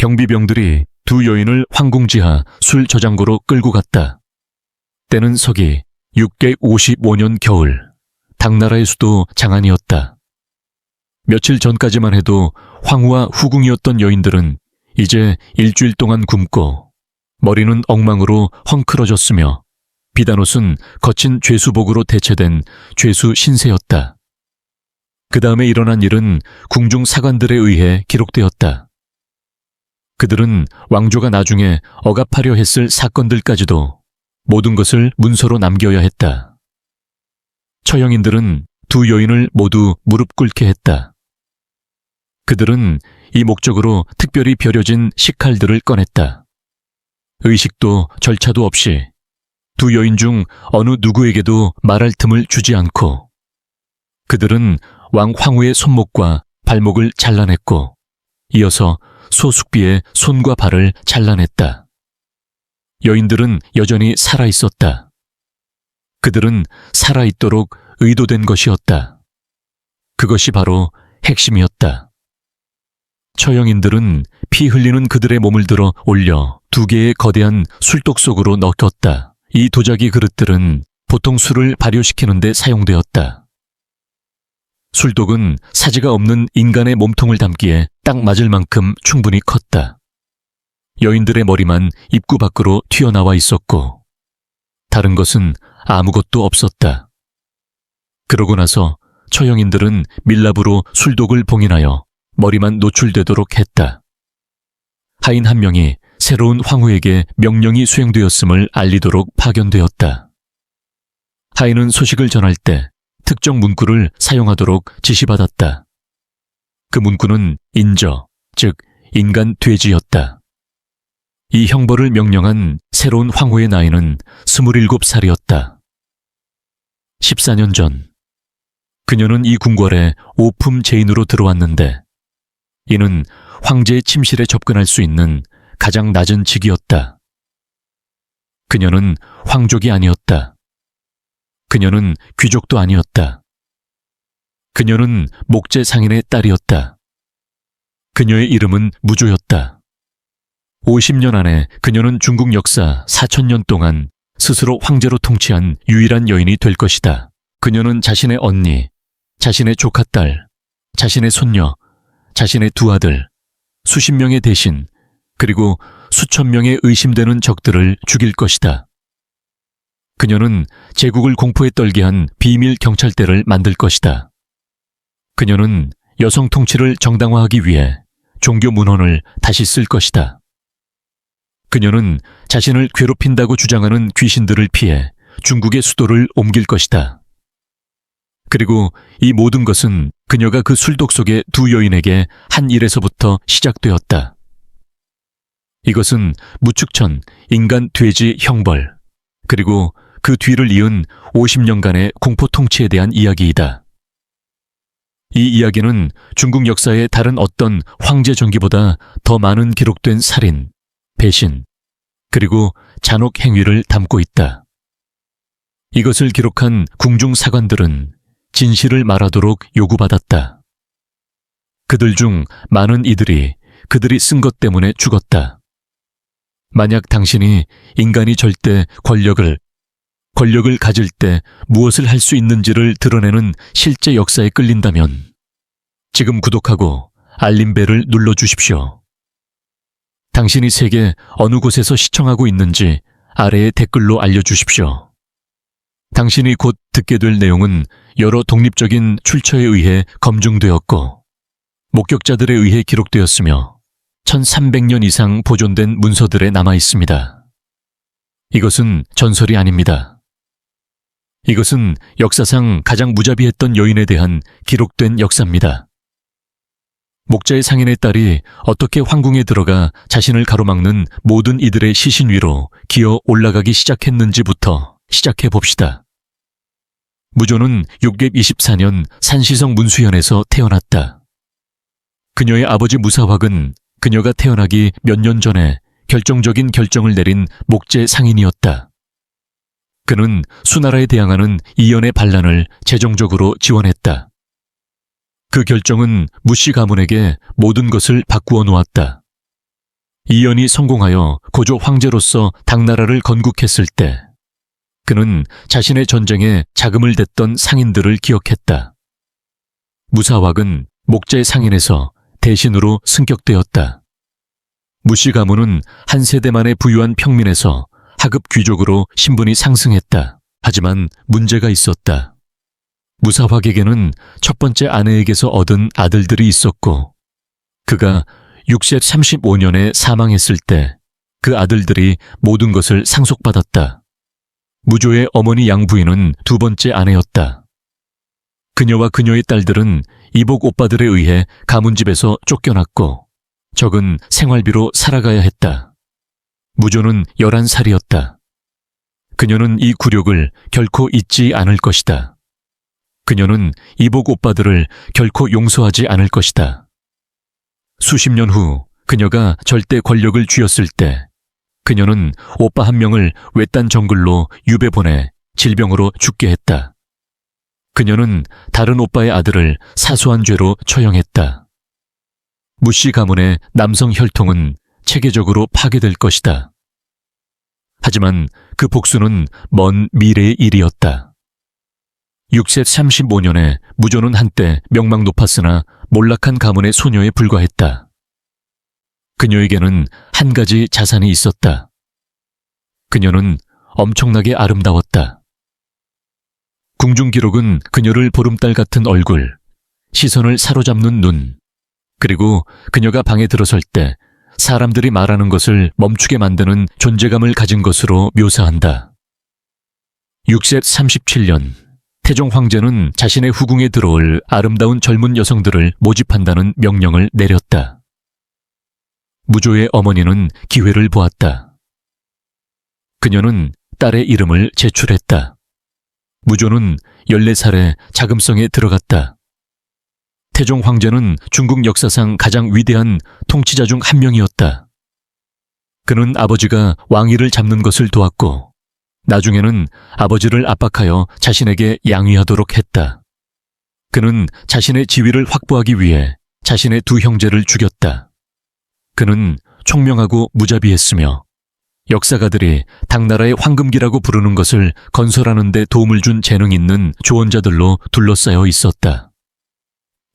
경비병들이 두 여인을 황궁지하 술 저장고로 끌고 갔다. 때는 서기 655년 겨울, 당나라의 수도 장안이었다. 며칠 전까지만 해도 황후와 후궁이었던 여인들은 이제 일주일 동안 굶고 머리는 엉망으로 헝클어졌으며 비단옷은 거친 죄수복으로 대체된 죄수 신세였다. 그 다음에 일어난 일은 궁중 사관들에 의해 기록되었다. 그들은 왕조가 나중에 억압하려 했을 사건들까지도 모든 것을 문서로 남겨야 했다. 처형인들은 두 여인을 모두 무릎 꿇게 했다. 그들은 이 목적으로 특별히 벼려진 식칼들을 꺼냈다. 의식도 절차도 없이 두 여인 중 어느 누구에게도 말할 틈을 주지 않고 그들은 왕 황후의 손목과 발목을 잘라냈고 이어서 소숙비의 손과 발을 잘라냈다. 여인들은 여전히 살아있었다. 그들은 살아있도록 의도된 것이었다. 그것이 바로 핵심이었다. 처형인들은 피 흘리는 그들의 몸을 들어 올려 두 개의 거대한 술독 속으로 넣었다. 이 도자기 그릇들은 보통 술을 발효시키는 데 사용되었다. 술독은 사지가 없는 인간의 몸통을 담기에 딱 맞을 만큼 충분히 컸다. 여인들의 머리만 입구 밖으로 튀어나와 있었고 다른 것은 아무것도 없었다. 그러고 나서 처형인들은 밀랍으로 술독을 봉인하여 머리만 노출되도록 했다. 하인 한 명이 새로운 황후에게 명령이 수행되었음을 알리도록 파견되었다. 하인은 소식을 전할 때 특정 문구를 사용하도록 지시받았다. 그 문구는 인저, 즉 인간 돼지였다. 이 형벌을 명령한 새로운 황후의 나이는 27살이었다. 14년 전, 그녀는 이 궁궐에 오품 제인으로 들어왔는데 이는 황제의 침실에 접근할 수 있는 가장 낮은 직이었다. 그녀는 황족이 아니었다. 그녀는 귀족도 아니었다. 그녀는 목재 상인의 딸이었다. 그녀의 이름은 무조였다. 50년 안에 그녀는 중국 역사 4000년 동안 스스로 황제로 통치한 유일한 여인이 될 것이다. 그녀는 자신의 언니, 자신의 조카딸, 자신의 손녀, 자신의 두 아들, 수십 명의 대신, 그리고 수천 명의 의심되는 적들을 죽일 것이다. 그녀는 제국을 공포에 떨게 한 비밀 경찰대를 만들 것이다. 그녀는 여성 통치를 정당화하기 위해 종교 문헌을 다시 쓸 것이다. 그녀는 자신을 괴롭힌다고 주장하는 귀신들을 피해 중국의 수도를 옮길 것이다. 그리고 이 모든 것은 그녀가 그 술독 속의 두 여인에게 한 일에서부터 시작되었다. 이것은 무축천 인간 돼지 형벌, 그리고 그 뒤를 이은 50년간의 공포 통치에 대한 이야기이다. 이 이야기는 중국 역사의 다른 어떤 황제 전기보다 더 많은 기록된 살인, 배신, 그리고 잔혹 행위를 담고 있다. 이것을 기록한 궁중 사관들은 진실을 말하도록 요구받았다. 그들 중 많은 이들이 그들이 쓴 것 때문에 죽었다. 만약 당신이 인간이 절대 권력을 가질 때 무엇을 할 수 있는지를 드러내는 실제 역사에 끌린다면 지금 구독하고 알림벨을 눌러주십시오. 당신이 세계 어느 곳에서 시청하고 있는지 아래에 댓글로 알려주십시오. 당신이 곧 듣게 될 내용은 여러 독립적인 출처에 의해 검증되었고 목격자들에 의해 기록되었으며 1300년 이상 보존된 문서들에 남아 있습니다. 이것은 전설이 아닙니다. 이것은 역사상 가장 무자비했던 여인에 대한 기록된 역사입니다. 목자의 상인의 딸이 어떻게 황궁에 들어가 자신을 가로막는 모든 이들의 시신 위로 기어 올라가기 시작했는지부터 시작해 봅시다. 무조는 624년 산시성 문수현에서 태어났다. 그녀의 아버지 무사확은 그녀가 태어나기 몇 년 전에 결정적인 결정을 내린 목재 상인이었다. 그는 수나라에 대항하는 이연의 반란을 재정적으로 지원했다. 그 결정은 무씨 가문에게 모든 것을 바꾸어 놓았다. 이연이 성공하여 고조 황제로서 당나라를 건국했을 때 그는 자신의 전쟁에 자금을 댔던 상인들을 기억했다. 무사왁은 목재 상인에서 대신으로 승격되었다. 무씨 가문은 한 세대 만에 부유한 평민에서 하급 귀족으로 신분이 상승했다. 하지만 문제가 있었다. 무사왁에게는 첫 번째 아내에게서 얻은 아들들이 있었고 그가 6세 35년에 사망했을 때 그 아들들이 모든 것을 상속받았다. 무조의 어머니 양부인은 두 번째 아내였다. 그녀와 그녀의 딸들은 이복 오빠들에 의해 가문집에서 쫓겨났고 적은 생활비로 살아가야 했다. 무조는 11살이었다. 그녀는 이 굴욕을 결코 잊지 않을 것이다. 그녀는 이복 오빠들을 결코 용서하지 않을 것이다. 수십 년 후 그녀가 절대 권력을 쥐었을 때 그녀는 오빠 한 명을 외딴 정글로 유배 보내 질병으로 죽게 했다. 그녀는 다른 오빠의 아들을 사소한 죄로 처형했다. 무씨 가문의 남성 혈통은 체계적으로 파괴될 것이다. 하지만 그 복수는 먼 미래의 일이었다. 6세 35년에 무조는 한때 명망 높았으나 몰락한 가문의 소녀에 불과했다. 그녀에게는 한 가지 자산이 있었다. 그녀는 엄청나게 아름다웠다. 궁중 기록은 그녀를 보름달 같은 얼굴, 시선을 사로잡는 눈, 그리고 그녀가 방에 들어설 때 사람들이 말하는 것을 멈추게 만드는 존재감을 가진 것으로 묘사한다. 6세 37년, 태종 황제는 자신의 후궁에 들어올 아름다운 젊은 여성들을 모집한다는 명령을 내렸다. 무조의 어머니는 기회를 보았다. 그녀는 딸의 이름을 제출했다. 무조는 14살에 자금성에 들어갔다. 태종 황제는 중국 역사상 가장 위대한 통치자 중 한 명이었다. 그는 아버지가 왕위를 잡는 것을 도왔고 나중에는 아버지를 압박하여 자신에게 양위하도록 했다. 그는 자신의 지위를 확보하기 위해 자신의 두 형제를 죽였다. 그는 총명하고 무자비했으며 역사가들이 당나라의 황금기라고 부르는 것을 건설하는 데 도움을 준 재능 있는 조언자들로 둘러싸여 있었다.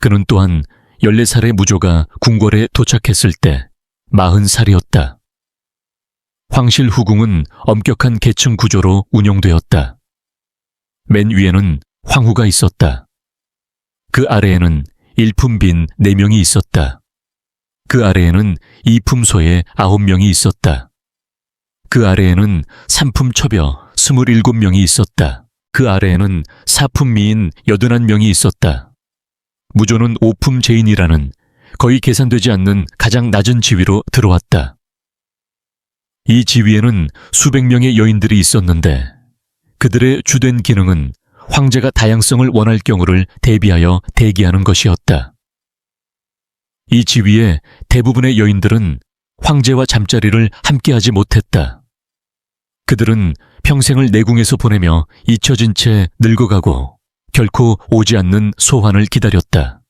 그는 또한 14살의 무조가 궁궐에 도착했을 때 40살이었다. 황실 후궁은 엄격한 계층 구조로 운영되었다. 맨 위에는 황후가 있었다. 그 아래에는 일품빈 4명이 있었다. 그 아래에는 이품소에 9명이 있었다. 그 아래에는 삼품처벼 27명이 있었다. 그 아래에는 사품미인 81명이 있었다. 무조는 5품 제인이라는 거의 계산되지 않는 가장 낮은 지위로 들어왔다. 이 지위에는 수백 명의 여인들이 있었는데 그들의 주된 기능은 황제가 다양성을 원할 경우를 대비하여 대기하는 것이었다. 이 지위에 대부분의 여인들은 황제와 잠자리를 함께하지 못했다. 그들은 평생을 내궁에서 보내며 잊혀진 채 늙어가고 결코 오지 않는 소환을 기다렸다.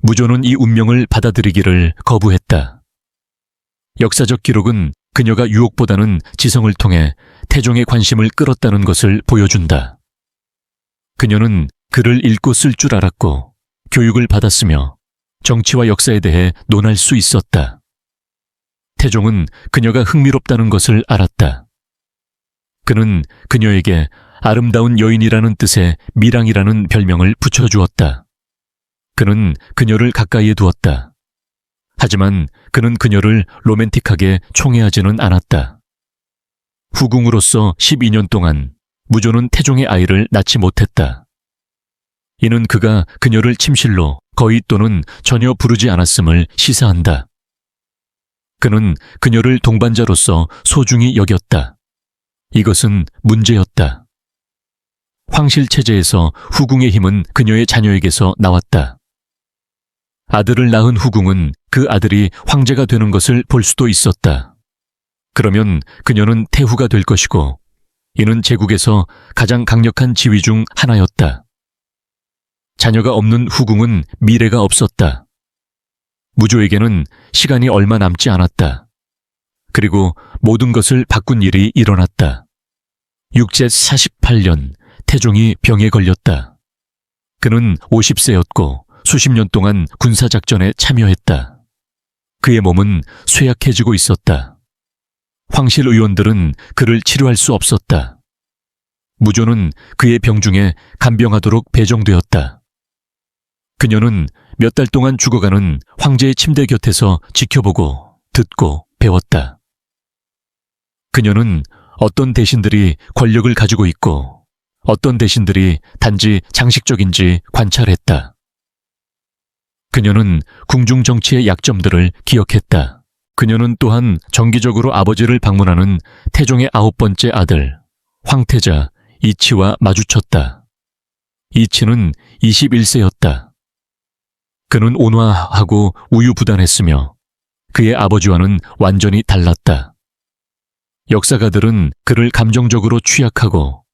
무조는 이 운명을 받아들이기를 거부했다. 역사적 기록은 그녀가 유혹보다는 지성을 통해 태종의 관심을 끌었다는 것을 보여준다. 그녀는 글을 읽고 쓸 줄 알았고 교육을 받았으며 정치와 역사에 대해 논할 수 있었다. 태종은 그녀가 흥미롭다는 것을 알았다. 그는 그녀에게 아름다운 여인이라는 뜻의 미랑이라는 별명을 붙여주었다. 그는 그녀를 가까이에 두었다. 하지만 그는 그녀를 로맨틱하게 총애하지는 않았다. 후궁으로서 12년 동안 무조는 태종의 아이를 낳지 못했다. 이는 그가 그녀를 침실로 거의 또는 전혀 부르지 않았음을 시사한다. 그는 그녀를 동반자로서 소중히 여겼다. 이것은 문제였다. 황실 체제에서 후궁의 힘은 그녀의 자녀에게서 나왔다. 아들을 낳은 후궁은 그 아들이 황제가 되는 것을 볼 수도 있었다. 그러면 그녀는 태후가 될 것이고 이는 제국에서 가장 강력한 지위 중 하나였다. 자녀가 없는 후궁은 미래가 없었다. 무조에게는 시간이 얼마 남지 않았다. 그리고 모든 것을 바꾼 일이 일어났다. 육제 48년 태종이 병에 걸렸다. 그는 50세였고 수십 년 동안 군사작전에 참여했다. 그의 몸은 쇠약해지고 있었다. 황실 의원들은 그를 치료할 수 없었다. 무조는 그의 병중에 간병하도록 배정되었다. 그녀는 몇 달 동안 죽어가는 황제의 침대 곁에서 지켜보고 듣고 배웠다. 그녀는 어떤 대신들이 권력을 가지고 있고 어떤 대신들이 단지 장식적인지 관찰했다. 그녀는 궁중 정치의 약점들을 기억했다. 그녀는 또한 정기적으로 아버지를 방문하는 태종의 9번째 아들 황태자 이치와 마주쳤다. 이치는 21세였다. 그는 온화하고 우유부단했으며 그의 아버지와는 완전히 달랐다. 역사가들은 그를 감정적으로 취약하고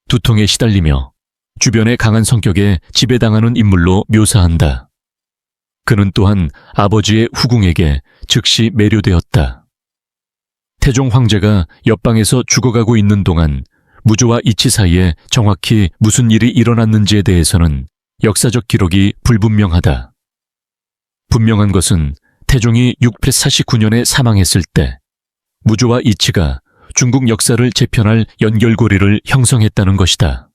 두통에 시달리며 주변의 강한 성격에 지배당하는 인물로 묘사한다. 그는 또한 아버지의 후궁에게 즉시 매료되었다. 태종 황제가 옆방에서 죽어가고 있는 동안 무조와 이치 사이에 정확히 무슨 일이 일어났는지에 대해서는 역사적 기록이 불분명하다. 분명한 것은 태종이 649년에 사망했을 때 무조와 이치가 중국 역사를 재편할 연결고리를 형성했다는 것이다.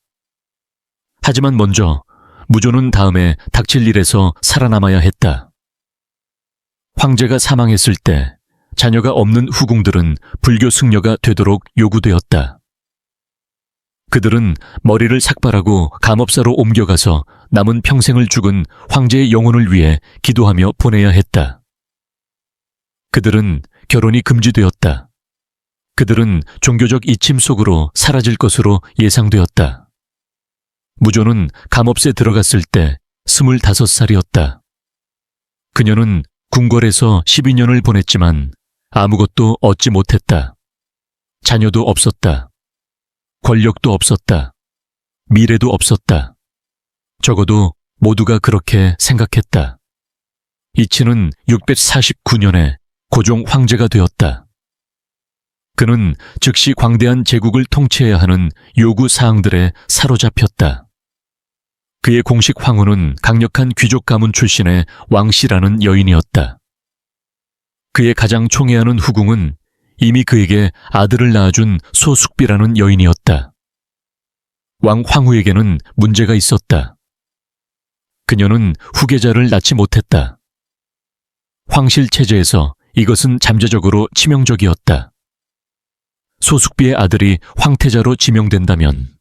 하지만 먼저 무조는 다음에 닥칠 일에서 살아남아야 했다. 황제가 사망했을 때 자녀가 없는 후궁들은 불교 승려가 되도록 요구되었다. 그들은 머리를 삭발하고 감업사로 옮겨가서 남은 평생을 죽은 황제의 영혼을 위해 기도하며 보내야 했다. 그들은 결혼이 금지되었다. 그들은 종교적 이침 속으로 사라질 것으로 예상되었다. 무조는 감업사에 들어갔을 때 25살이었다. 그녀는 궁궐에서 12년을 보냈지만 아무것도 얻지 못했다. 자녀도 없었다. 권력도 없었다. 미래도 없었다. 적어도 모두가 그렇게 생각했다. 이치는 649년에 고종 황제가 되었다. 그는 즉시 광대한 제국을 통치해야 하는 요구 사항들에 사로잡혔다. 그의 공식 황후는 강력한 귀족 가문 출신의 왕씨라는 여인이었다. 그의 가장 총애하는 후궁은 이미 그에게 아들을 낳아준 소숙비라는 여인이었다. 왕 황후에게는 문제가 있었다. 그녀는 후계자를 낳지 못했다. 황실 체제에서 이것은 잠재적으로 치명적이었다. 소숙비의 아들이 황태자로 지명된다면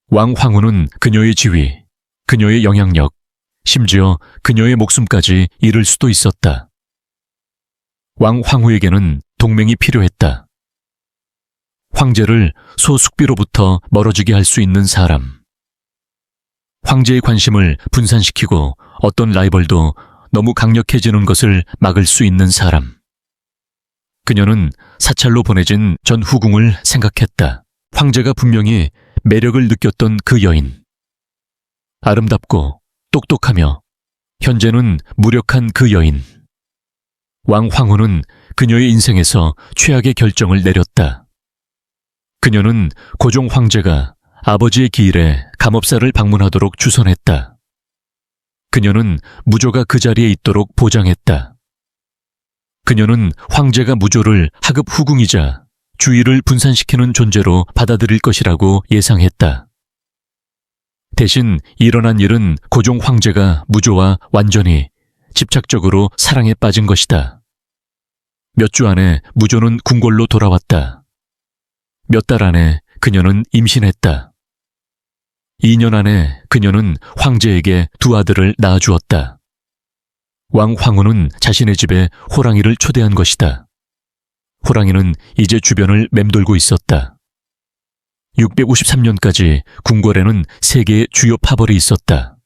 왕 황후는 그녀의 지위, 그녀의 영향력, 심지어 그녀의 목숨까지 잃을 수도 있었다. 왕 황후에게는 동맹이 필요했다. 황제를 소숙비로부터 멀어지게 할 수 있는 사람. 황제의 관심을 분산시키고 어떤 라이벌도 너무 강력해지는 것을 막을 수 있는 사람. 그녀는 사찰로 보내진 전 후궁을 생각했다. 황제가 분명히 매력을 느꼈던 그 여인. 아름답고 똑똑하며 현재는 무력한 그 여인. 왕 황후는 그녀의 인생에서 최악의 결정을 내렸다. 그녀는 고종 황제가 아버지의 기일에 감업사를 방문하도록 주선했다. 그녀는 무조가 그 자리에 있도록 보장했다. 그녀는 황제가 무조를 하급 후궁이자 주의를 분산시키는 존재로 받아들일 것이라고 예상했다. 대신 일어난 일은 고종 황제가 무조와 완전히 집착적으로 사랑에 빠진 것이다. 몇 주 안에 무조는 궁궐로 돌아왔다. 몇 달 안에 그녀는 임신했다. 2년 안에 그녀는 황제에게 2 아들을 낳아주었다. 왕 황후는 자신의 집에 호랑이를 초대한 것이다. 호랑이는 이제 주변을 맴돌고 있었다. 653년까지 궁궐에는 3개의 주요 파벌이 있었다.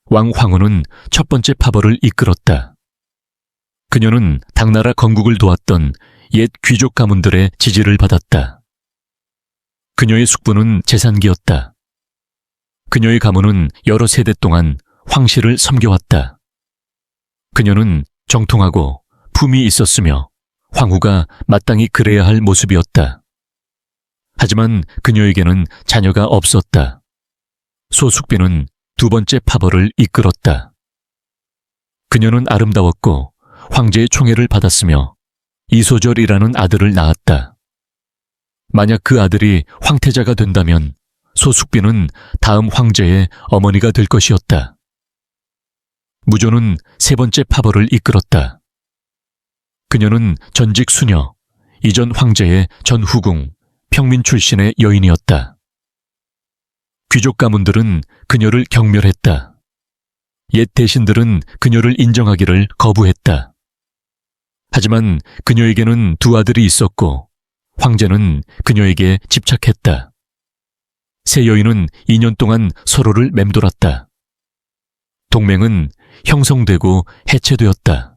왕 황후는 첫 번째 파벌을 이끌었다. 그녀는 당나라 건국을 도왔던 옛 귀족 가문들의 지지를 받았다. 그녀의 숙부는 재산기였다. 그녀의 가문은 여러 세대 동안 황실을 섬겨왔다. 그녀는 정통하고 품이 있었으며 황후가 마땅히 그래야 할 모습이었다. 하지만 그녀에게는 자녀가 없었다. 소숙비는 두 번째 파벌을 이끌었다. 그녀는 아름다웠고 황제의 총애를 받았으며 이소절이라는 아들을 낳았다. 만약 그 아들이 황태자가 된다면 소숙비는 다음 황제의 어머니가 될 것이었다. 무조는 세 번째 파벌을 이끌었다. 그녀는 전직 수녀, 이전 황제의 전후궁, 평민 출신의 여인이었다. 귀족 가문들은 그녀를 경멸했다. 옛 대신들은 그녀를 인정하기를 거부했다. 하지만 그녀에게는 두 아들이 있었고 황제는 그녀에게 집착했다. 세 여인은 2년 동안 서로를 맴돌았다. 동맹은 형성되고 해체되었다.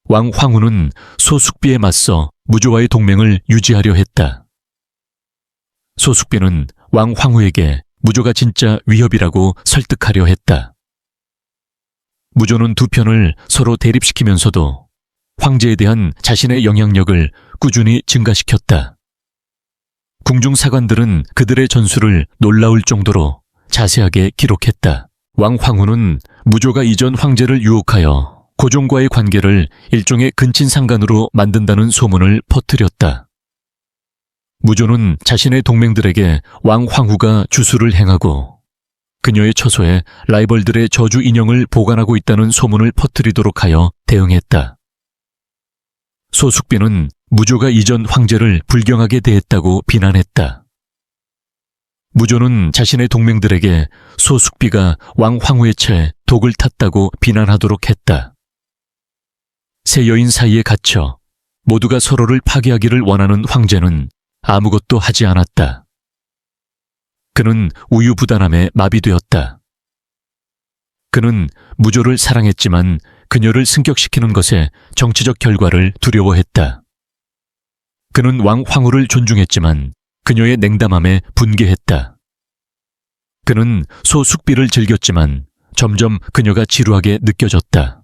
왕 황후는 소숙비에 맞서 무조와의 동맹을 유지하려 했다. 소숙비는 왕 황후에게 무조가 진짜 위협이라고 설득하려 했다. 무조는 두 편을 서로 대립시키면서도 황제에 대한 자신의 영향력을 꾸준히 증가시켰다. 궁중 사관들은 그들의 전술을 놀라울 정도로 자세하게 기록했다. 왕 황후는 무조가 이전 황제를 유혹하여 고종과의 관계를 일종의 근친상간으로 만든다는 소문을 퍼뜨렸다. 무조는 자신의 동맹들에게 왕 황후가 주수를 행하고 그녀의 처소에 라이벌들의 저주 인형을 보관하고 있다는 소문을 퍼뜨리도록 하여 대응했다. 소숙비는 무조가 이전 황제를 불경하게 대했다고 비난했다. 무조는 자신의 동맹들에게 소숙비가 왕 황후의 채 독을 탔다고 비난하도록 했다. 세 여인 사이에 갇혀 모두가 서로를 파괴하기를 원하는 황제는 아무것도 하지 않았다. 그는 우유부단함에 마비되었다. 그는 무조를 사랑했지만 그녀를 승격시키는 것에 정치적 결과를 두려워했다. 그는 왕 황후를 존중했지만 그녀의 냉담함에 분개했다. 그는 소숙비를 즐겼지만 점점 그녀가 지루하게 느껴졌다.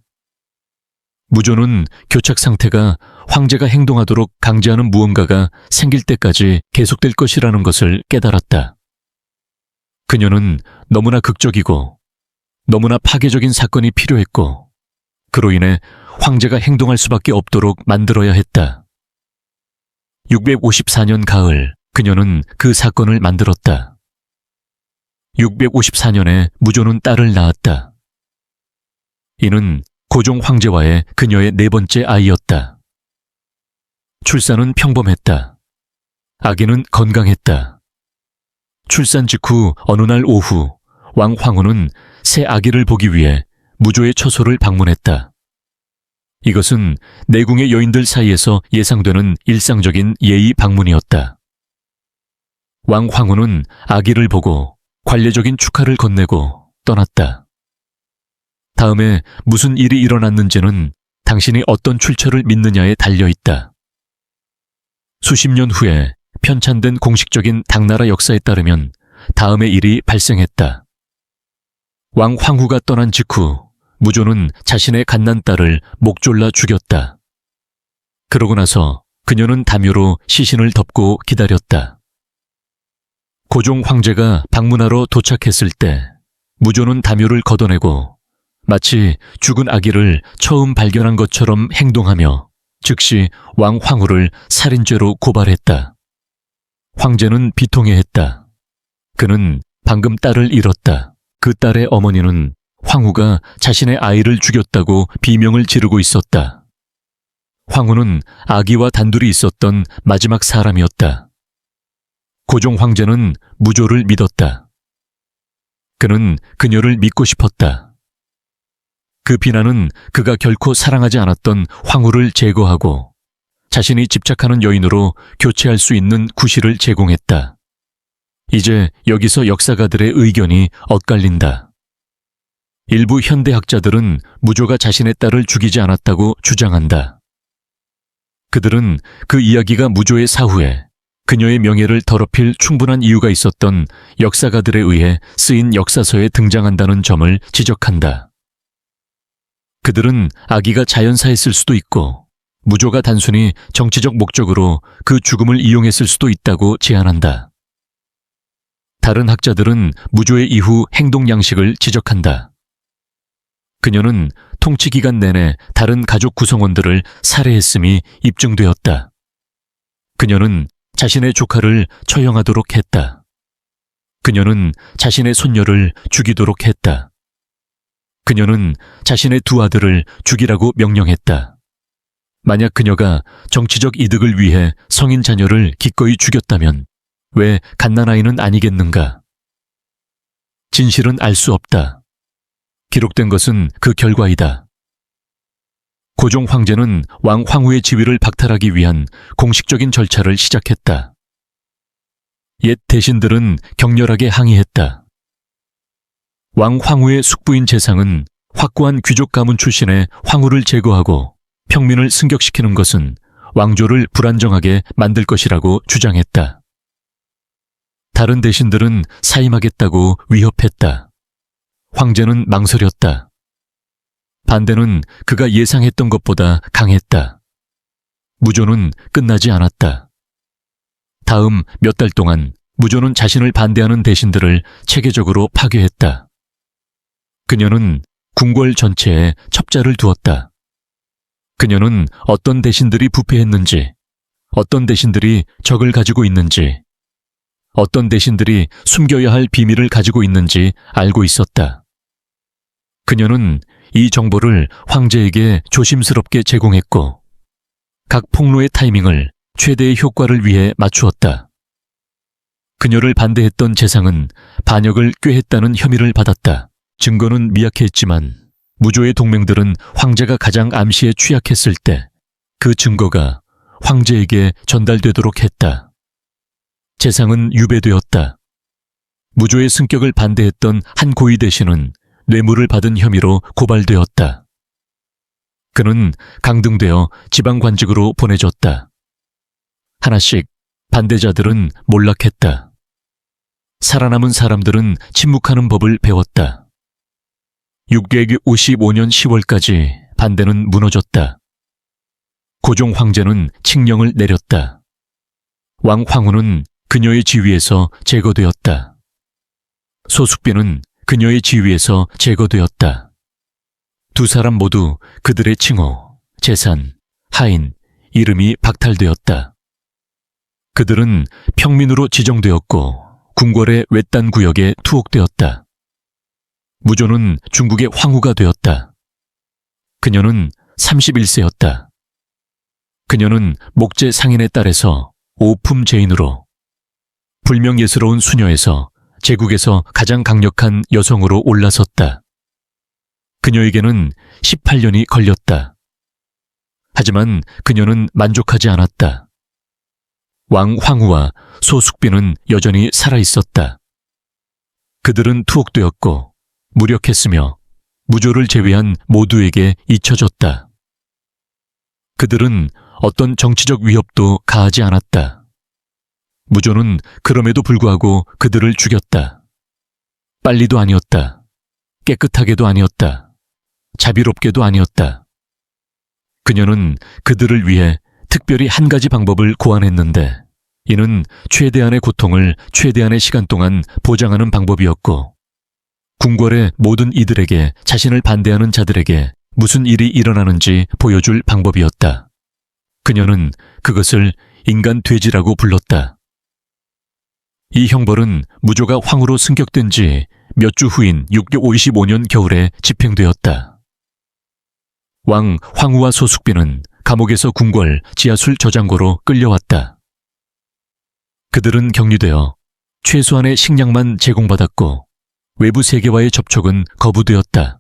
무조는 교착 상태가 황제가 행동하도록 강제하는 무언가가 생길 때까지 계속될 것이라는 것을 깨달았다. 그녀는 너무나 극적이고 너무나 파괴적인 사건이 필요했고 그로 인해 황제가 행동할 수밖에 없도록 만들어야 했다. 654년 가을 그녀는 그 사건을 만들었다. 654년에 무조는 딸을 낳았다. 이는 고종 황제와의 그녀의 네 번째 아이였다. 출산은 평범했다. 아기는 건강했다. 출산 직후 어느 날 오후 왕 황후는 새 아기를 보기 위해 무조의 처소를 방문했다. 이것은 내궁의 여인들 사이에서 예상되는 일상적인 예의 방문이었다. 왕 황후는 아기를 보고 관례적인 축하를 건네고 떠났다. 다음에 무슨 일이 일어났는지는 당신이 어떤 출처를 믿느냐에 달려있다. 수십 년 후에 편찬된 공식적인 당나라 역사에 따르면 다음의 일이 발생했다. 왕 황후가 떠난 직후 무조는 자신의 갓난딸을 목 졸라 죽였다. 그러고 나서 그녀는 담요로 시신을 덮고 기다렸다. 고종 황제가 방문하러 도착했을 때 무조는 담요를 걷어내고 마치 죽은 아기를 처음 발견한 것처럼 행동하며 즉시 왕 황후를 살인죄로 고발했다. 황제는 비통해했다. 그는 방금 딸을 잃었다. 그 딸의 어머니는 황후가 자신의 아이를 죽였다고 비명을 지르고 있었다. 황후는 아기와 단둘이 있었던 마지막 사람이었다. 고종 황제는 무조를 믿었다. 그는 그녀를 믿고 싶었다. 그 비난은 그가 결코 사랑하지 않았던 황후를 제거하고 자신이 집착하는 여인으로 교체할 수 있는 구실을 제공했다. 이제 여기서 역사가들의 의견이 엇갈린다. 일부 현대학자들은 무조가 자신의 딸을 죽이지 않았다고 주장한다. 그들은 그 이야기가 무조의 사후에 그녀의 명예를 더럽힐 충분한 이유가 있었던 역사가들에 의해 쓰인 역사서에 등장한다는 점을 지적한다. 그들은 아기가 자연사했을 수도 있고 무조가 단순히 정치적 목적으로 그 죽음을 이용했을 수도 있다고 제안한다. 다른 학자들은 무조의 이후 행동 양식을 지적한다. 그녀는 통치 기간 내내 다른 가족 구성원들을 살해했음이 입증되었다. 그녀는 자신의 조카를 처형하도록 했다. 그녀는 자신의 손녀를 죽이도록 했다. 그녀는 자신의 두 아들을 죽이라고 명령했다. 만약 그녀가 정치적 이득을 위해 성인 자녀를 기꺼이 죽였다면 왜 갓난아이는 아니겠는가? 진실은 알 수 없다. 기록된 것은 그 결과이다. 고종 황제는 왕 황후의 지위를 박탈하기 위한 공식적인 절차를 시작했다. 옛 대신들은 격렬하게 항의했다. 왕 황후의 숙부인 재상은 확고한 귀족 가문 출신의 황후를 제거하고 평민을 승격시키는 것은 왕조를 불안정하게 만들 것이라고 주장했다. 다른 대신들은 사임하겠다고 위협했다. 황제는 망설였다. 반대는 그가 예상했던 것보다 강했다. 무조는 끝나지 않았다. 다음 몇 달 동안 무조는 자신을 반대하는 대신들을 체계적으로 파괴했다. 그녀는 궁궐 전체에 첩자를 두었다. 그녀는 어떤 대신들이 부패했는지, 어떤 대신들이 적을 가지고 있는지, 어떤 대신들이 숨겨야 할 비밀을 가지고 있는지 알고 있었다. 그녀는 이 정보를 황제에게 조심스럽게 제공했고 각 폭로의 타이밍을 최대의 효과를 위해 맞추었다. 그녀를 반대했던 재상은 반역을 꾀했다는 혐의를 받았다. 증거는 미약했지만 무조의 동맹들은 황제가 가장 암시에 취약했을 때 그 증거가 황제에게 전달되도록 했다. 재상은 유배되었다. 무조의 승격을 반대했던 한 고위 대신은 뇌물을 받은 혐의로 고발되었다. 그는 강등되어 지방관직으로 보내졌다. 하나씩 반대자들은 몰락했다. 살아남은 사람들은 침묵하는 법을 배웠다. 655년 10월까지 반대는 무너졌다. 고종 황제는 칙령을 내렸다. 왕 황후는 그녀의 지위에서 제거되었다. 소숙비는 그녀의 지위에서 제거되었다. 두 사람 모두 그들의 칭호, 재산, 하인, 이름이 박탈되었다. 그들은 평민으로 지정되었고 궁궐의 외딴 구역에 투옥되었다. 무조는 중국의 황후가 되었다. 그녀는 31세였다. 그녀는 목재 상인의 딸에서 오품 제인으로 불명예스러운 수녀에서 제국에서 가장 강력한 여성으로 올라섰다. 그녀에게는 18년이 걸렸다. 하지만 그녀는 만족하지 않았다. 왕 황후와 소숙비는 여전히 살아있었다. 그들은 투옥되었고 무력했으며 무조를 제외한 모두에게 잊혀졌다. 그들은 어떤 정치적 위협도 가하지 않았다. 무조는 그럼에도 불구하고 그들을 죽였다. 빨리도 아니었다. 깨끗하게도 아니었다. 자비롭게도 아니었다. 그녀는 그들을 위해 특별히 한 가지 방법을 고안했는데 이는 최대한의 고통을 최대한의 시간 동안 보장하는 방법이었고 궁궐의 모든 이들에게 자신을 반대하는 자들에게 무슨 일이 일어나는지 보여줄 방법이었다. 그녀는 그것을 인간 돼지라고 불렀다. 이 형벌은 무조가 황후로 승격된 지 몇 주 후인 655년 겨울에 집행되었다. 왕 황후와 소숙비는 감옥에서 궁궐 지하술 저장고로 끌려왔다. 그들은 격리되어 최소한의 식량만 제공받았고 외부 세계와의 접촉은 거부되었다.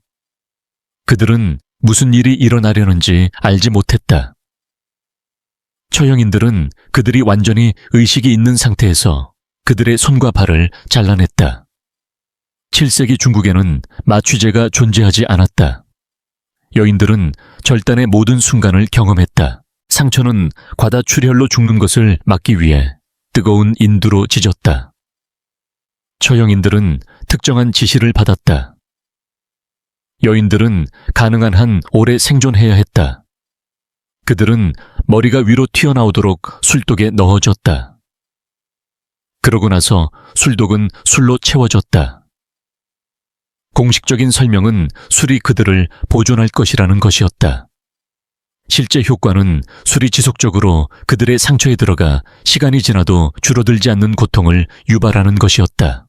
그들은 무슨 일이 일어나려는지 알지 못했다. 처형인들은 그들이 완전히 의식이 있는 상태에서 그들의 손과 발을 잘라냈다. 7세기 중국에는 마취제가 존재하지 않았다. 여인들은 절단의 모든 순간을 경험했다. 상처는 과다출혈로 죽는 것을 막기 위해 뜨거운 인두로 찢었다. 처형인들은 특정한 지시를 받았다. 여인들은 가능한 한 오래 생존해야 했다. 그들은 머리가 위로 튀어나오도록 술독에 넣어줬다. 그러고 나서 술독은 술로 채워졌다. 공식적인 설명은 술이 그들을 보존할 것이라는 것이었다. 실제 효과는 술이 지속적으로 그들의 상처에 들어가 시간이 지나도 줄어들지 않는 고통을 유발하는 것이었다.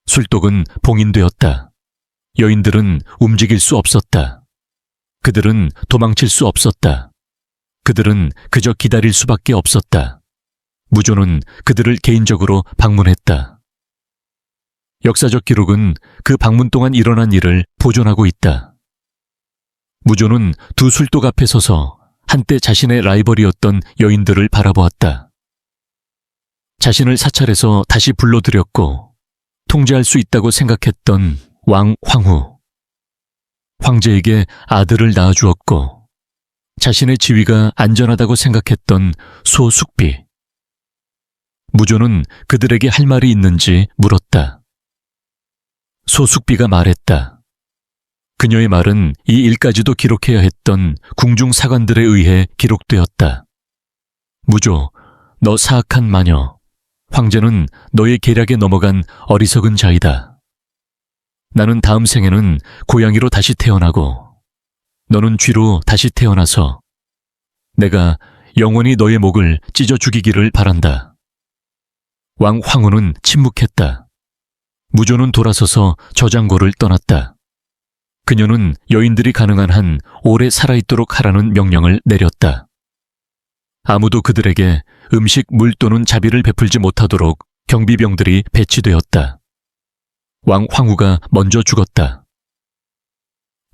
술독은 봉인되었다. 여인들은 움직일 수 없었다. 그들은 도망칠 수 없었다. 그들은 그저 기다릴 수밖에 없었다. 무조는 그들을 개인적으로 방문했다. 역사적 기록은 그 방문 동안 일어난 일을 보존하고 있다. 무조는 두 술독 앞에 서서 한때 자신의 라이벌이었던 여인들을 바라보았다. 자신을 사찰해서 다시 불러들였고 통제할 수 있다고 생각했던 왕 황후, 황제에게 아들을 낳아주었고 자신의 지위가 안전하다고 생각했던 소 숙비. 무조는 그들에게 할 말이 있는지 물었다. 소 숙비가 말했다. 그녀의 말은 이 일까지도 기록해야 했던 궁중 사관들에 의해 기록되었다. 무조, 너 사악한 마녀. 황제는 너의 계략에 넘어간 어리석은 자이다. 나는 다음 생에는 고양이로 다시 태어나고 너는 쥐로 다시 태어나서 내가 영원히 너의 목을 찢어 죽이기를 바란다. 왕 황후는 침묵했다. 무조는 돌아서서 저장고를 떠났다. 그녀는 여인들이 가능한 한 오래 살아있도록 하라는 명령을 내렸다. 아무도 그들에게 음식, 물 또는 자비를 베풀지 못하도록 경비병들이 배치되었다. 왕 황후가 먼저 죽었다.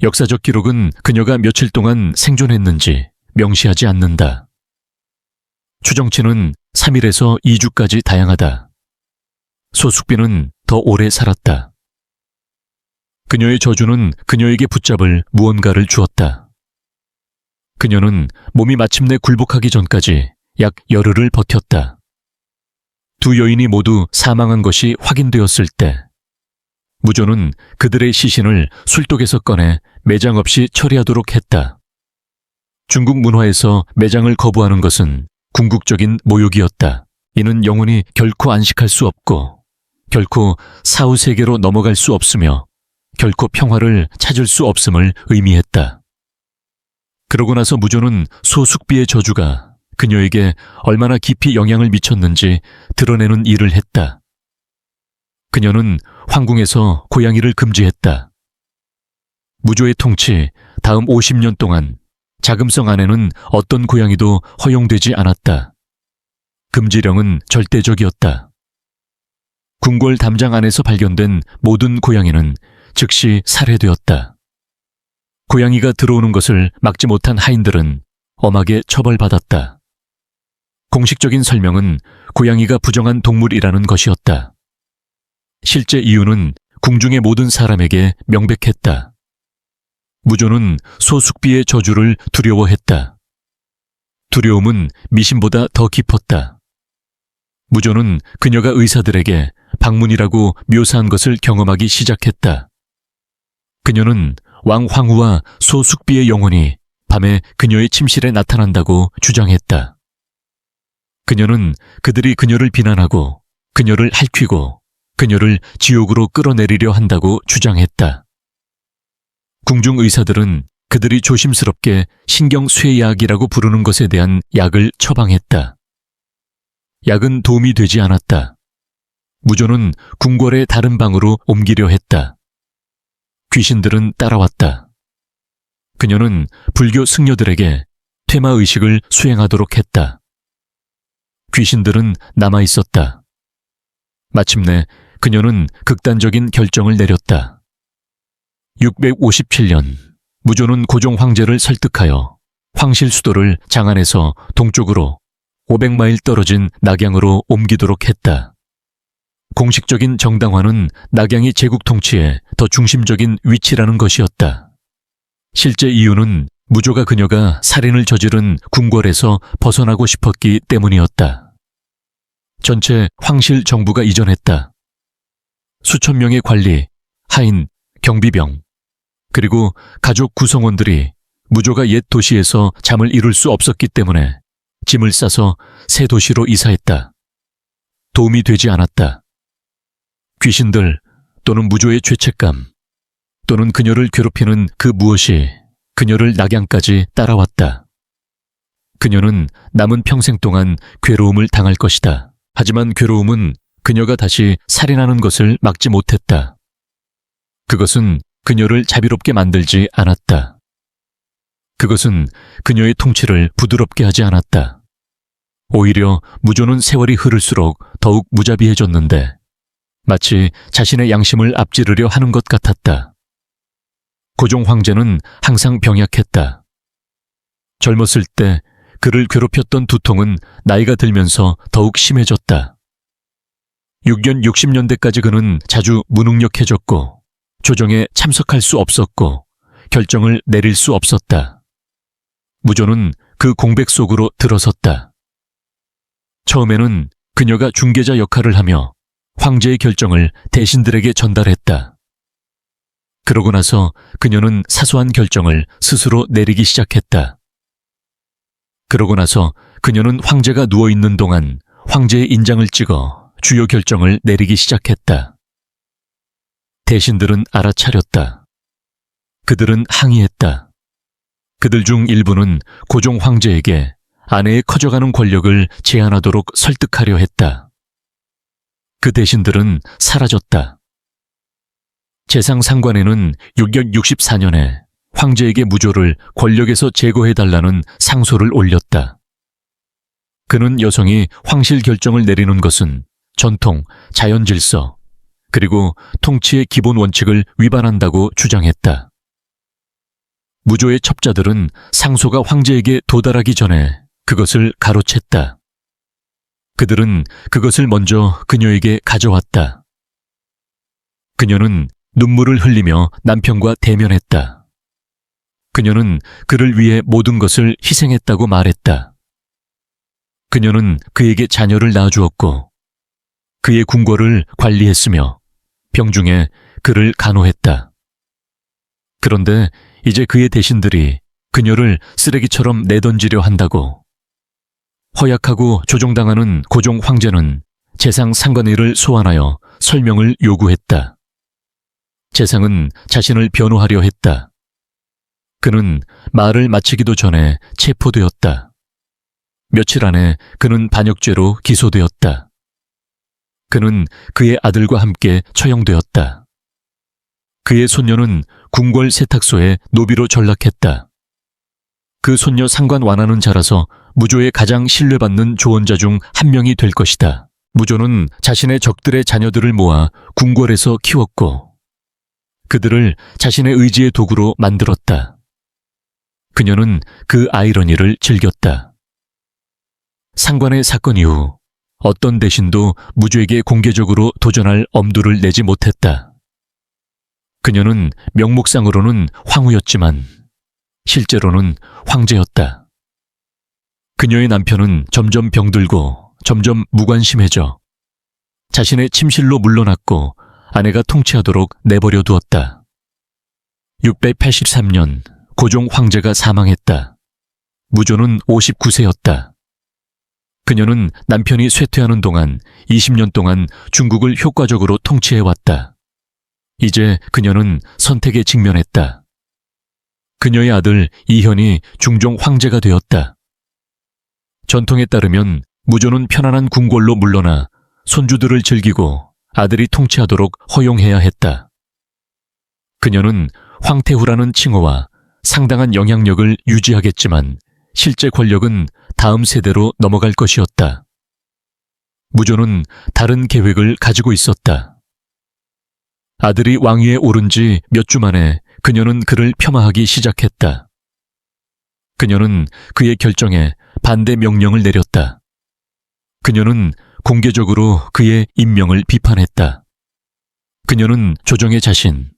역사적 기록은 그녀가 며칠 동안 생존했는지 명시하지 않는다. 추정치는 3일에서 2주까지 다양하다. 소숙비는 더 오래 살았다. 그녀의 저주는 그녀에게 붙잡을 무언가를 주었다. 그녀는 몸이 마침내 굴복하기 전까지 약 열흘을 버텼다. 두 여인이 모두 사망한 것이 확인되었을 때 무조는 그들의 시신을 술독에서 꺼내 매장 없이 처리하도록 했다. 중국 문화에서 매장을 거부하는 것은 궁극적인 모욕이었다. 이는 영혼이 결코 안식할 수 없고 결코 사후 세계로 넘어갈 수 없으며 결코 평화를 찾을 수 없음을 의미했다. 그러고 나서 무조는 소숙비의 저주가 그녀에게 얼마나 깊이 영향을 미쳤는지 드러내는 일을 했다. 그녀는 황궁에서 고양이를 금지했다. 무조의 통치 다음 50년 동안 자금성 안에는 어떤 고양이도 허용되지 않았다. 금지령은 절대적이었다. 궁궐 담장 안에서 발견된 모든 고양이는 즉시 살해되었다. 고양이가 들어오는 것을 막지 못한 하인들은 엄하게 처벌받았다. 공식적인 설명은 고양이가 부정한 동물이라는 것이었다. 실제 이유는 궁중의 모든 사람에게 명백했다. 무조는 소숙비의 저주를 두려워했다. 두려움은 미신보다 더 깊었다. 무조는 그녀가 의사들에게 방문이라고 묘사한 것을 경험하기 시작했다. 그녀는 왕 황후와 소숙비의 영혼이 밤에 그녀의 침실에 나타난다고 주장했다. 그녀는 그들이 그녀를 비난하고 그녀를 핥히고 그녀를 지옥으로 끌어내리려 한다고 주장했다. 궁중 의사들은 그들이 조심스럽게 신경쇠약이라고 부르는 것에 대한 약을 처방했다. 약은 도움이 되지 않았다. 무조는 궁궐의 다른 방으로 옮기려 했다. 귀신들은 따라왔다. 그녀는 불교 승려들에게 퇴마의식을 수행하도록 했다. 귀신들은 남아있었다. 마침내 그녀는 극단적인 결정을 내렸다. 657년 무조는 고종 황제를 설득하여 황실 수도를 장안에서 동쪽으로 500마일 떨어진 낙양으로 옮기도록 했다. 공식적인 정당화는 낙양이 제국 통치의 더 중심적인 위치라는 것이었다. 실제 이유는 무조가 그녀가 살인을 저지른 궁궐에서 벗어나고 싶었기 때문이었다. 전체 황실 정부가 이전했다. 수천 명의 관리, 하인, 경비병, 그리고 가족 구성원들이 무조가 옛 도시에서 잠을 이룰 수 없었기 때문에 짐을 싸서 새 도시로 이사했다. 도움이 되지 않았다. 귀신들 또는 무조의 죄책감 또는 그녀를 괴롭히는 그 무엇이 그녀를 낙양까지 따라왔다. 그녀는 남은 평생 동안 괴로움을 당할 것이다. 하지만 괴로움은 그녀가 다시 살인하는 것을 막지 못했다. 그것은 그녀를 자비롭게 만들지 않았다. 그것은 그녀의 통치를 부드럽게 하지 않았다. 오히려 무조는 세월이 흐를수록 더욱 무자비해졌는데 마치 자신의 양심을 앞지르려 하는 것 같았다. 고종 황제는 항상 병약했다. 젊었을 때 그를 괴롭혔던 두통은 나이가 들면서 더욱 심해졌다. 6년 60년대까지 그는 자주 무능력해졌고 조정에 참석할 수 없었고 결정을 내릴 수 없었다. 무조는 그 공백 속으로 들어섰다. 처음에는 그녀가 중개자 역할을 하며 황제의 결정을 대신들에게 전달했다. 그러고 나서 그녀는 사소한 결정을 스스로 내리기 시작했다. 그러고 나서 그녀는 황제가 누워있는 동안 황제의 인장을 찍어 주요 결정을 내리기 시작했다. 대신들은 알아차렸다. 그들은 항의했다. 그들 중 일부는 고종 황제에게 아내의 커져가는 권력을 제한하도록 설득하려 했다. 그 대신들은 사라졌다. 재상상관에는 664년에 황제에게 무조를 권력에서 제거해달라는 상소를 올렸다. 그는 여성이 황실 결정을 내리는 것은 전통, 자연질서, 그리고 통치의 기본 원칙을 위반한다고 주장했다. 무조의 첩자들은 상소가 황제에게 도달하기 전에 그것을 가로챘다. 그들은 그것을 먼저 그녀에게 가져왔다. 그녀는 눈물을 흘리며 남편과 대면했다. 그녀는 그를 위해 모든 것을 희생했다고 말했다. 그녀는 그에게 자녀를 낳아주었고 그의 궁궐을 관리했으며 병중에 그를 간호했다. 그런데 이제 그의 대신들이 그녀를 쓰레기처럼 내던지려 한다고. 허약하고 조종당하는 고종 황제는 재상 상관의를 소환하여 설명을 요구했다. 재상은 자신을 변호하려 했다. 그는 말을 마치기도 전에 체포되었다. 며칠 안에 그는 반역죄로 기소되었다. 그는 그의 아들과 함께 처형되었다. 그의 손녀는 궁궐 세탁소에 노비로 전락했다. 그 손녀 상관 완하는 자라서 무조의 가장 신뢰받는 조언자 중 한 명이 될 것이다. 무조는 자신의 적들의 자녀들을 모아 궁궐에서 키웠고 그들을 자신의 의지의 도구로 만들었다. 그녀는 그 아이러니를 즐겼다. 상관의 사건 이후 어떤 대신도 무조에게 공개적으로 도전할 엄두를 내지 못했다. 그녀는 명목상으로는 황후였지만 실제로는 황제였다. 그녀의 남편은 점점 병들고 점점 무관심해져 자신의 침실로 물러났고 아내가 통치하도록 내버려 두었다. 683년 고종 황제가 사망했다. 무조는 59세였다. 그녀는 남편이 쇠퇴하는 동안 20년 동안 중국을 효과적으로 통치해왔다. 이제 그녀는 선택에 직면했다. 그녀의 아들 이현이 중종 황제가 되었다. 전통에 따르면 무조는 편안한 궁궐로 물러나 손주들을 즐기고 아들이 통치하도록 허용해야 했다. 그녀는 황태후라는 칭호와 상당한 영향력을 유지하겠지만 실제 권력은 다음 세대로 넘어갈 것이었다. 무조는 다른 계획을 가지고 있었다. 아들이 왕위에 오른 지 몇 주 만에 그녀는 그를 폄하하기 시작했다. 그녀는 그의 결정에 반대 명령을 내렸다. 그녀는 공개적으로 그의 임명을 비판했다. 그녀는 조정의 자신,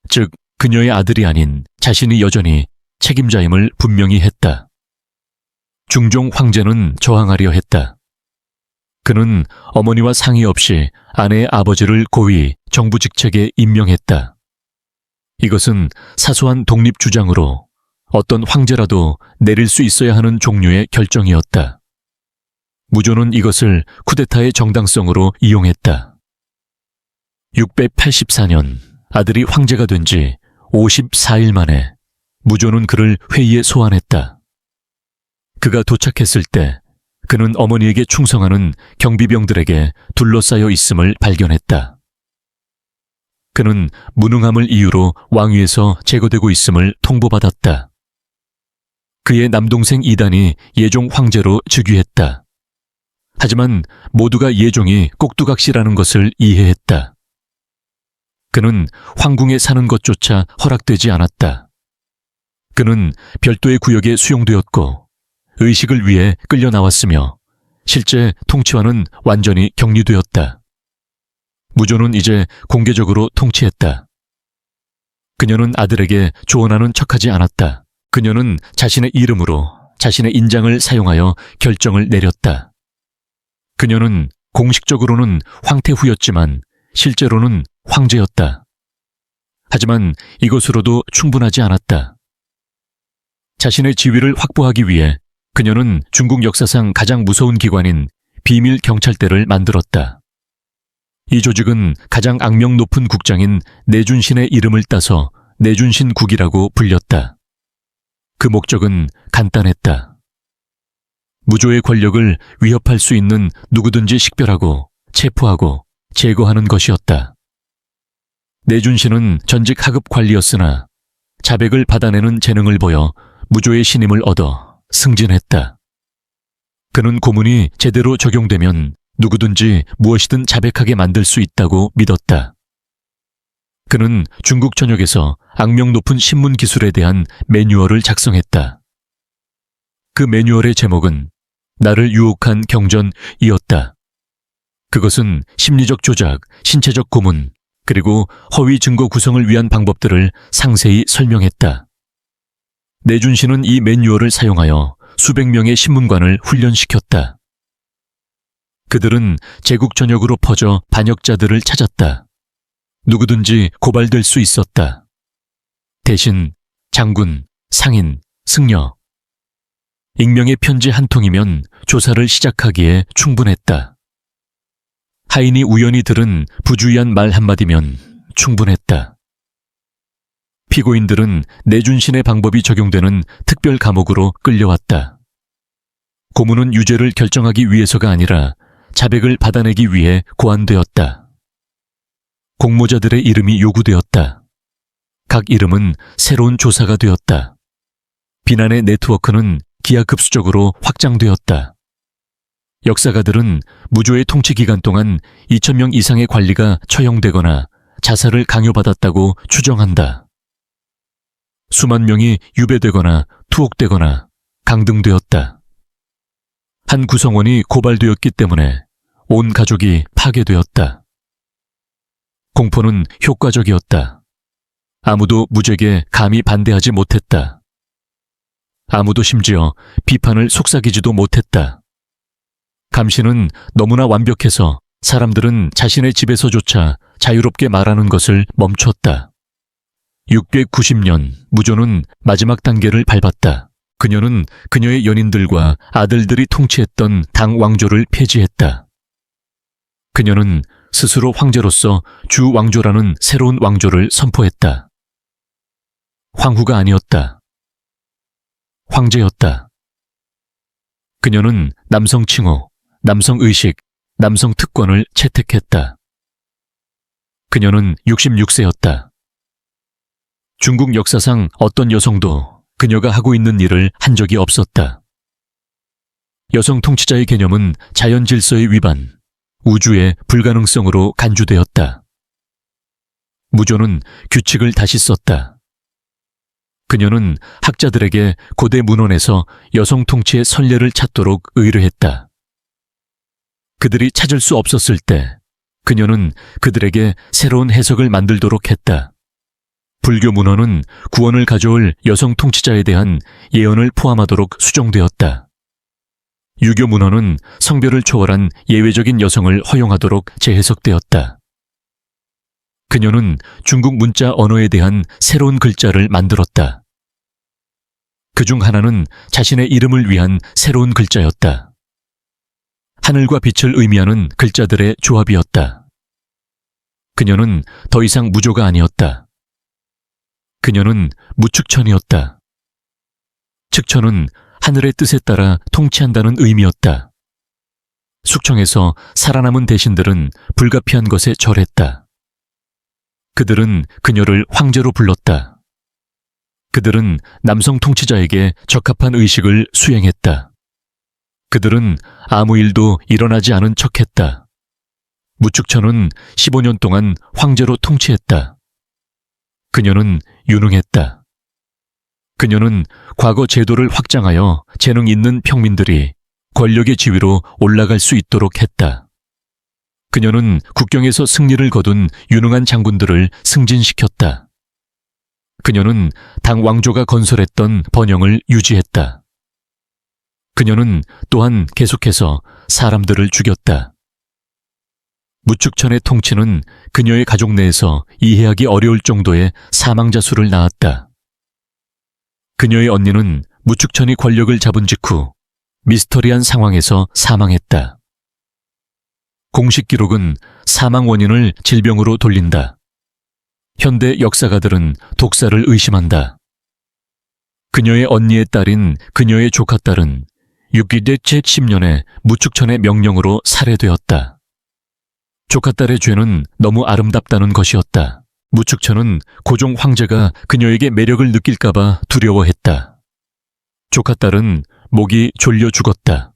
즉 그녀의 아들이 아닌 자신이 여전히 책임자임을 분명히 했다. 중종 황제는 저항하려 했다. 그는 어머니와 상의 없이 아내의 아버지를 고위 정부 직책에 임명했다. 이것은 사소한 독립 주장으로 어떤 황제라도 내릴 수 있어야 하는 종류의 결정이었다. 무조는 이것을 쿠데타의 정당성으로 이용했다. 684년 아들이 황제가 된 지 54일 만에 무조는 그를 회의에 소환했다. 그가 도착했을 때 그는 어머니에게 충성하는 경비병들에게 둘러싸여 있음을 발견했다. 그는 무능함을 이유로 왕위에서 제거되고 있음을 통보받았다. 그의 남동생 이단이 예종 황제로 즉위했다. 하지만 모두가 예종이 꼭두각시라는 것을 이해했다. 그는 황궁에 사는 것조차 허락되지 않았다. 그는 별도의 구역에 수용되었고 의식을 위해 끌려 나왔으며 실제 통치와는 완전히 격리되었다. 무조는 이제 공개적으로 통치했다. 그녀는 아들에게 조언하는 척하지 않았다. 그녀는 자신의 이름으로 자신의 인장을 사용하여 결정을 내렸다. 그녀는 공식적으로는 황태후였지만 실제로는 황제였다. 하지만 이것으로도 충분하지 않았다. 자신의 지위를 확보하기 위해 그녀는 중국 역사상 가장 무서운 기관인 비밀 경찰대를 만들었다. 이 조직은 가장 악명 높은 국장인 내준신의 이름을 따서 내준신국이라고 불렸다. 그 목적은 간단했다. 무조의 권력을 위협할 수 있는 누구든지 식별하고 체포하고 제거하는 것이었다. 내준신은 전직 하급 관리였으나 자백을 받아내는 재능을 보여 무조의 신임을 얻어 승진했다. 그는 고문이 제대로 적용되면 누구든지 무엇이든 자백하게 만들 수 있다고 믿었다. 그는 중국 전역에서 악명 높은 신문 기술에 대한 매뉴얼을 작성했다. 그 매뉴얼의 제목은 나를 유혹한 경전이었다. 그것은 심리적 조작, 신체적 고문, 그리고 허위 증거 구성을 위한 방법들을 상세히 설명했다. 내준신은 이 매뉴얼을 사용하여 수백 명의 신문관을 훈련시켰다. 그들은 제국 전역으로 퍼져 반역자들을 찾았다. 누구든지 고발될 수 있었다. 대신 장군, 상인, 승려. 익명의 편지 한 통이면 조사를 시작하기에 충분했다. 하인이 우연히 들은 부주의한 말 한마디면 충분했다. 피고인들은 내준신의 방법이 적용되는 특별 감옥으로 끌려왔다. 고문은 유죄를 결정하기 위해서가 아니라 자백을 받아내기 위해 고안되었다. 공모자들의 이름이 요구되었다. 각 이름은 새로운 조사가 되었다. 비난의 네트워크는 기하급수적으로 확장되었다. 역사가들은 무조의 통치 기간 동안 2,000명 이상의 관리가 처형되거나 자살을 강요받았다고 추정한다. 수만 명이 유배되거나 투옥되거나 강등되었다. 한 구성원이 고발되었기 때문에 온 가족이 파괴되었다. 공포는 효과적이었다. 아무도 무죄에 감히 반대하지 못했다. 아무도 심지어 비판을 속삭이지도 못했다. 감시는 너무나 완벽해서 사람들은 자신의 집에서조차 자유롭게 말하는 것을 멈췄다. 690년 무조는 마지막 단계를 밟았다. 그녀는 그녀의 연인들과 아들들이 통치했던 당 왕조를 폐지했다. 그녀는 스스로 황제로서 주 왕조라는 새로운 왕조를 선포했다. 황후가 아니었다. 황제였다. 그녀는 남성 칭호, 남성 의식, 남성 특권을 채택했다. 그녀는 66세였다. 중국 역사상 어떤 여성도 그녀가 하고 있는 일을 한 적이 없었다. 여성 통치자의 개념은 자연 질서의 위반, 우주의 불가능성으로 간주되었다. 무조는 규칙을 다시 썼다. 그녀는 학자들에게 고대 문헌에서 여성 통치의 선례를 찾도록 의뢰했다. 그들이 찾을 수 없었을 때 그녀는 그들에게 새로운 해석을 만들도록 했다. 불교 문헌은 구원을 가져올 여성 통치자에 대한 예언을 포함하도록 수정되었다. 유교 문헌은 성별을 초월한 예외적인 여성을 허용하도록 재해석되었다. 그녀는 중국 문자 언어에 대한 새로운 글자를 만들었다. 그중 하나는 자신의 이름을 위한 새로운 글자였다. 하늘과 빛을 의미하는 글자들의 조합이었다. 그녀는 더 이상 무조가 아니었다. 그녀는 무축천이었다. 측천은 하늘의 뜻에 따라 통치한다는 의미였다. 숙청에서 살아남은 대신들은 불가피한 것에 절했다. 그들은 그녀를 황제로 불렀다. 그들은 남성 통치자에게 적합한 의식을 수행했다. 그들은 아무 일도 일어나지 않은 척했다. 무축천은 15년 동안 황제로 통치했다. 그녀는 유능했다. 그녀는 과거 제도를 확장하여 재능 있는 평민들이 권력의 지위로 올라갈 수 있도록 했다. 그녀는 국경에서 승리를 거둔 유능한 장군들을 승진시켰다. 그녀는 당 왕조가 건설했던 번영을 유지했다. 그녀는 또한 계속해서 사람들을 죽였다. 무축천의 통치는 그녀의 가족 내에서 이해하기 어려울 정도의 사망자 수를 낳았다. 그녀의 언니는 무축천이 권력을 잡은 직후 미스터리한 상황에서 사망했다. 공식 기록은 사망 원인을 질병으로 돌린다. 현대 역사가들은 독사를 의심한다. 그녀의 언니의 딸인 그녀의 조카딸은 6기대 제10년에 무축천의 명령으로 살해되었다. 조카딸의 죄는 너무 아름답다는 것이었다. 무축천은 고종 황제가 그녀에게 매력을 느낄까봐 두려워했다. 조카딸은 목이 졸려 죽었다.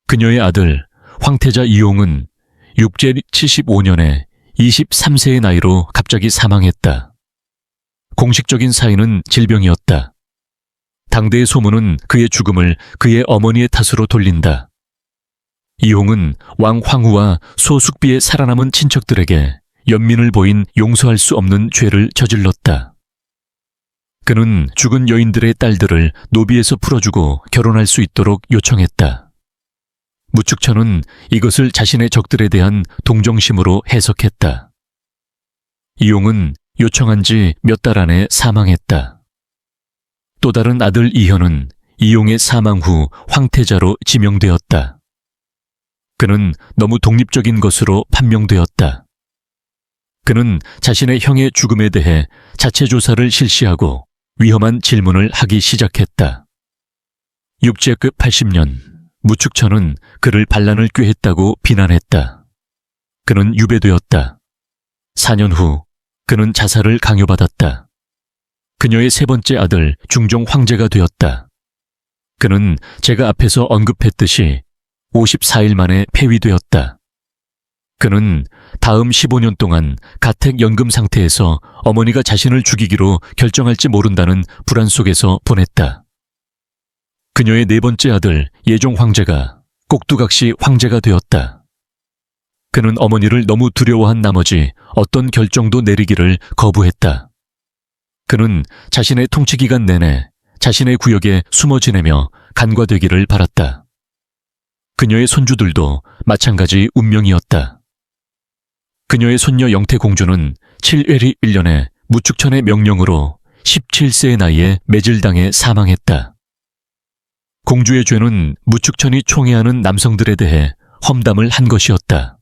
그녀의 아들 황태자 이용은 6제 75년에 23세의 나이로 갑자기 사망했다. 공식적인 사인은 질병이었다. 당대의 소문은 그의 죽음을 그의 어머니의 탓으로 돌린다. 이용은 왕 황후와 소숙비의 살아남은 친척들에게 연민을 보인 용서할 수 없는 죄를 저질렀다. 그는 죽은 여인들의 딸들을 노비에서 풀어주고 결혼할 수 있도록 요청했다. 무축천은 이것을 자신의 적들에 대한 동정심으로 해석했다. 이용은 요청한 지 몇 달 안에 사망했다. 또 다른 아들 이현은 이용의 사망 후 황태자로 지명되었다. 그는 너무 독립적인 것으로 판명되었다. 그는 자신의 형의 죽음에 대해 자체 조사를 실시하고 위험한 질문을 하기 시작했다. 육제급 80년, 무축천은 그를 반란을 꾀했다고 비난했다. 그는 유배되었다. 4년 후 그는 자살을 강요받았다. 그녀의 세 번째 아들 중종 황제가 되었다. 그는 제가 앞에서 언급했듯이 54일 만에 폐위되었다. 그는 다음 15년 동안 가택연금 상태에서 어머니가 자신을 죽이기로 결정할지 모른다는 불안 속에서 보냈다. 그녀의 네 번째 아들 예종 황제가 꼭두각시 황제가 되었다. 그는 어머니를 너무 두려워한 나머지 어떤 결정도 내리기를 거부했다. 그는 자신의 통치 기간 내내 자신의 구역에 숨어 지내며 간과되기를 바랐다. 그녀의 손주들도 마찬가지 운명이었다. 그녀의 손녀 영태공주는 7회리 1년에 무축천의 명령으로 17세의 나이에 매질당해 사망했다. 공주의 죄는 무축천이 총애하는 남성들에 대해 험담을 한 것이었다.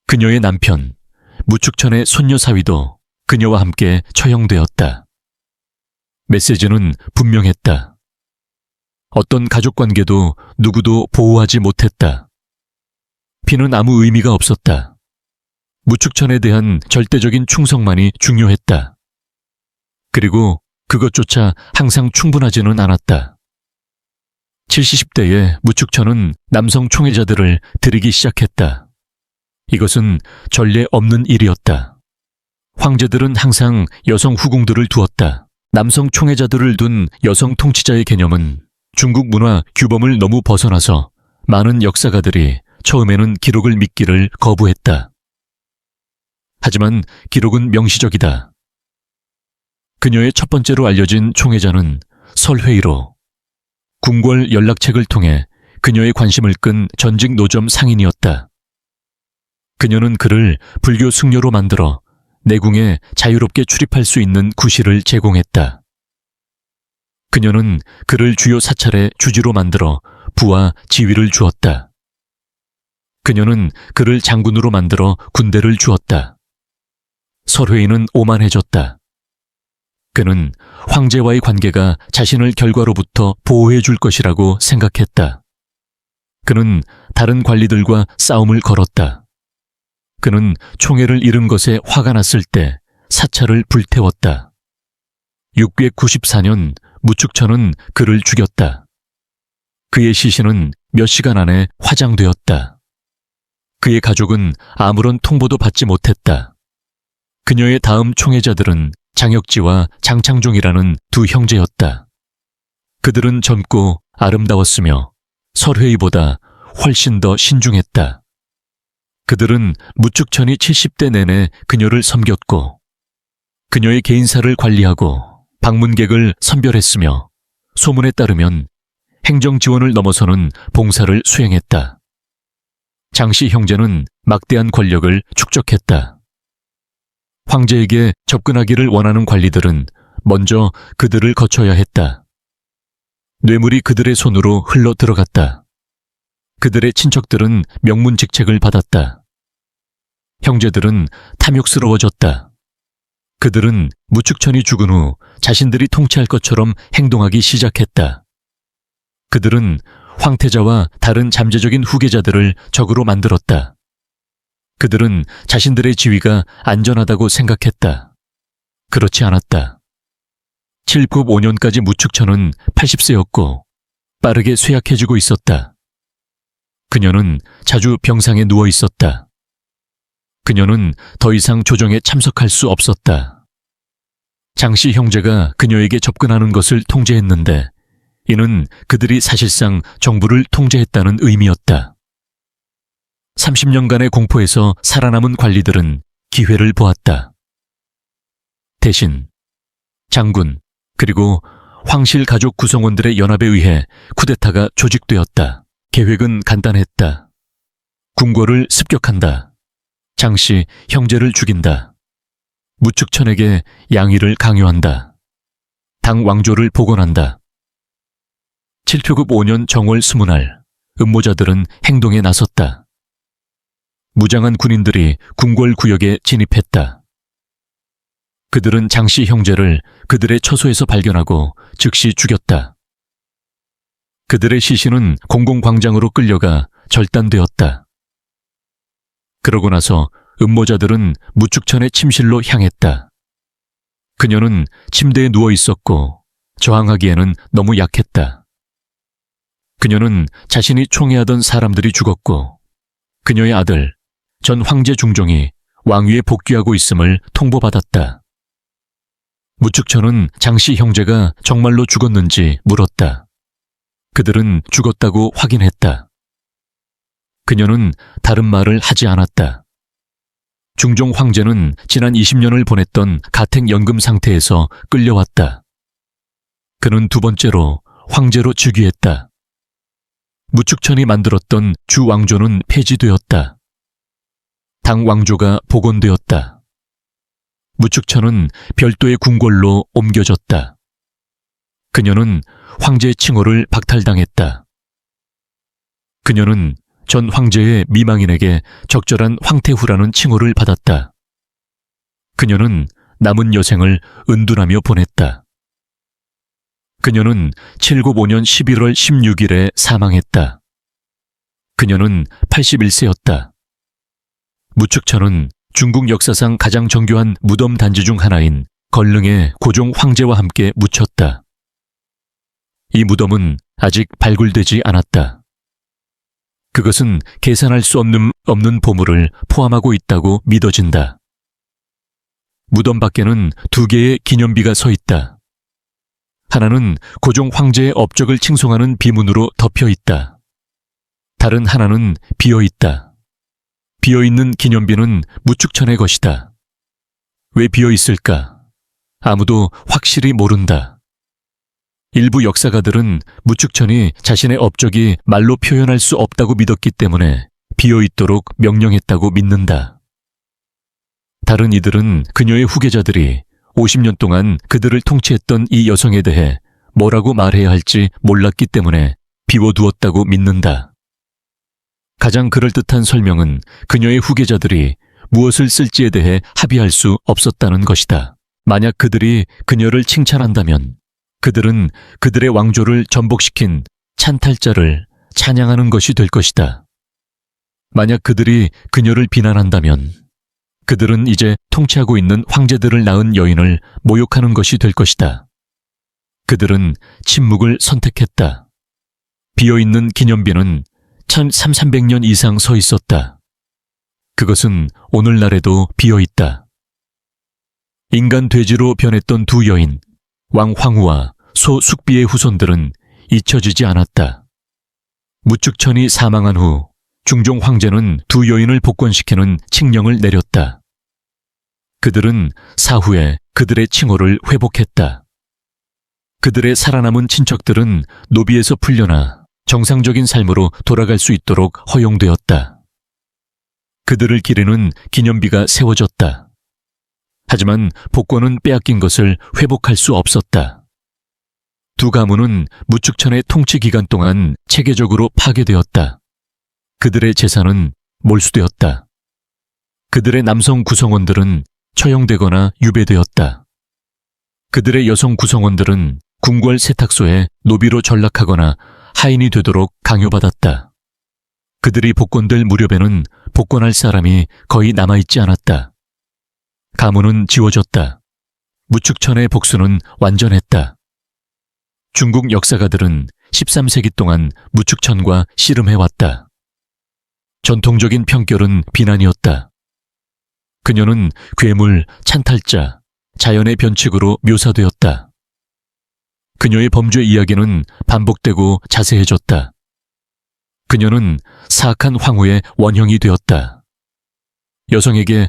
그녀의 남편, 무축천의 손녀 사위도 그녀와 함께 처형되었다. 메시지는 분명했다. 어떤 가족관계도 누구도 보호하지 못했다. 피는 아무 의미가 없었다. 무축천에 대한 절대적인 충성만이 중요했다. 그리고 그것조차 항상 충분하지는 않았다. 70대에 무축천은 남성 총애자들을 들이기 시작했다. 이것은 전례 없는 일이었다. 황제들은 항상 여성 후궁들을 두었다. 남성 총애자들을 둔 여성 통치자의 개념은 중국 문화 규범을 너무 벗어나서 많은 역사가들이 처음에는 기록을 믿기를 거부했다. 하지만 기록은 명시적이다. 그녀의 첫 번째로 알려진 총애자는 설회의로 궁궐 연락책을 통해 그녀의 관심을 끈 전직 노점 상인이었다. 그녀는 그를 불교 승려로 만들어 내궁에 자유롭게 출입할 수 있는 구실을 제공했다. 그녀는 그를 주요 사찰의 주지로 만들어 부와 지위를 주었다. 그녀는 그를 장군으로 만들어 군대를 주었다. 설회인은 오만해졌다. 그는 황제와의 관계가 자신을 결과로부터 보호해 줄 것이라고 생각했다. 그는 다른 관리들과 싸움을 걸었다. 그는 총애를 잃은 것에 화가 났을 때 사찰을 불태웠다. 694년 무축천은 그를 죽였다. 그의 시신은 몇 시간 안에 화장되었다. 그의 가족은 아무런 통보도 받지 못했다. 그녀의 다음 총애자들은 장혁지와 장창종이라는 두 형제였다. 그들은 젊고 아름다웠으며 설회의보다 훨씬 더 신중했다. 그들은 무축천이 70대 내내 그녀를 섬겼고 그녀의 개인사를 관리하고 방문객을 선별했으며 소문에 따르면 행정 지원을 넘어서는 봉사를 수행했다. 장씨 형제는 막대한 권력을 축적했다. 황제에게 접근하기를 원하는 관리들은 먼저 그들을 거쳐야 했다. 뇌물이 그들의 손으로 흘러 들어갔다. 그들의 친척들은 명문직책을 받았다. 형제들은 탐욕스러워졌다. 그들은 무축천이 죽은 후 자신들이 통치할 것처럼 행동하기 시작했다. 그들은 황태자와 다른 잠재적인 후계자들을 적으로 만들었다. 그들은 자신들의 지위가 안전하다고 생각했다. 그렇지 않았다. 795년까지 무축천은 80세였고 빠르게 쇠약해지고 있었다. 그녀는 자주 병상에 누워 있었다. 그녀는 더 이상 조정에 참석할 수 없었다. 장씨 형제가 그녀에게 접근하는 것을 통제했는데 이는 그들이 사실상 정부를 통제했다는 의미였다. 30년간의 공포에서 살아남은 관리들은 기회를 보았다. 대신 장군 그리고 황실 가족 구성원들의 연합에 의해 쿠데타가 조직되었다. 계획은 간단했다. 궁궐을 습격한다. 장씨 형제를 죽인다. 무축천에게 양위를 강요한다. 당 왕조를 복원한다. 7표급 5년 정월 20날 음모자들은 행동에 나섰다. 무장한 군인들이 궁궐 구역에 진입했다. 그들은 장씨 형제를 그들의 처소에서 발견하고 즉시 죽였다. 그들의 시신은 공공광장으로 끌려가 절단되었다. 그러고 나서 음모자들은 무축천의 침실로 향했다. 그녀는 침대에 누워 있었고 저항하기에는 너무 약했다. 그녀는 자신이 총애하던 사람들이 죽었고 그녀의 아들 전 황제 중종이 왕위에 복귀하고 있음을 통보받았다. 무축천은 장씨 형제가 정말로 죽었는지 물었다. 그들은 죽었다고 확인했다. 그녀는 다른 말을 하지 않았다. 중종 황제는 지난 20년을 보냈던 가택연금 상태에서 끌려왔다. 그는 두 번째로 황제로 즉위했다. 무축천이 만들었던 주 왕조는 폐지되었다. 당 왕조가 복원되었다. 무축천은 별도의 궁궐로 옮겨졌다. 그녀는 황제의 칭호를 박탈당했다. 그녀는 전 황제의 미망인에게 적절한 황태후라는 칭호를 받았다. 그녀는 남은 여생을 은둔하며 보냈다. 그녀는 795년 11월 16일에 사망했다. 그녀는 81세였다. 무축천은 중국 역사상 가장 정교한 무덤 단지 중 하나인 걸릉의 고종 황제와 함께 묻혔다. 이 무덤은 아직 발굴되지 않았다. 그것은 계산할 수 없는 보물을 포함하고 있다고 믿어진다. 무덤 밖에는 두 개의 기념비가 서 있다. 하나는 고종 황제의 업적을 칭송하는 비문으로 덮여 있다. 다른 하나는 비어 있다. 비어있는 기념비는 무축천의 것이다. 왜 비어 있을까? 아무도 확실히 모른다. 일부 역사가들은 무축천이 자신의 업적이 말로 표현할 수 없다고 믿었기 때문에 비어 있도록 명령했다고 믿는다. 다른 이들은 그녀의 후계자들이 50년 동안 그들을 통치했던 이 여성에 대해 뭐라고 말해야 할지 몰랐기 때문에 비워두었다고 믿는다. 가장 그럴듯한 설명은 그녀의 후계자들이 무엇을 쓸지에 대해 합의할 수 없었다는 것이다. 만약 그들이 그녀를 칭찬한다면 그들은 그들의 왕조를 전복시킨 찬탈자를 찬양하는 것이 될 것이다. 만약 그들이 그녀를 비난한다면 그들은 이제 통치하고 있는 황제들을 낳은 여인을 모욕하는 것이 될 것이다. 그들은 침묵을 선택했다. 비어있는 기념비는 1300년 이상 서 있었다. 그것은 오늘날에도 비어있다. 인간 돼지로 변했던 두 여인, 왕 황후와 소 숙비의 후손들은 잊혀지지 않았다. 무축천이 사망한 후 중종 황제는 두 여인을 복권시키는 칙령을 내렸다. 그들은 사후에 그들의 칭호를 회복했다. 그들의 살아남은 친척들은 노비에서 풀려나 정상적인 삶으로 돌아갈 수 있도록 허용되었다. 그들을 기리는 기념비가 세워졌다. 하지만 복권은 빼앗긴 것을 회복할 수 없었다. 두 가문은 무축천의 통치 기간 동안 체계적으로 파괴되었다. 그들의 재산은 몰수되었다. 그들의 남성 구성원들은 처형되거나 유배되었다. 그들의 여성 구성원들은 궁궐 세탁소에 노비로 전락하거나 하인이 되도록 강요받았다. 그들이 복권될 무렵에는 복권할 사람이 거의 남아있지 않았다. 가문은 지워졌다. 무축천의 복수는 완전했다. 중국 역사가들은 13세기 동안 무축천과 씨름해왔다. 전통적인 평결은 비난이었다. 그녀는 괴물, 찬탈자, 자연의 변칙으로 묘사되었다. 그녀의 범죄 이야기는 반복되고 자세해졌다. 그녀는 사악한 황후의 원형이 되었다. 여성에게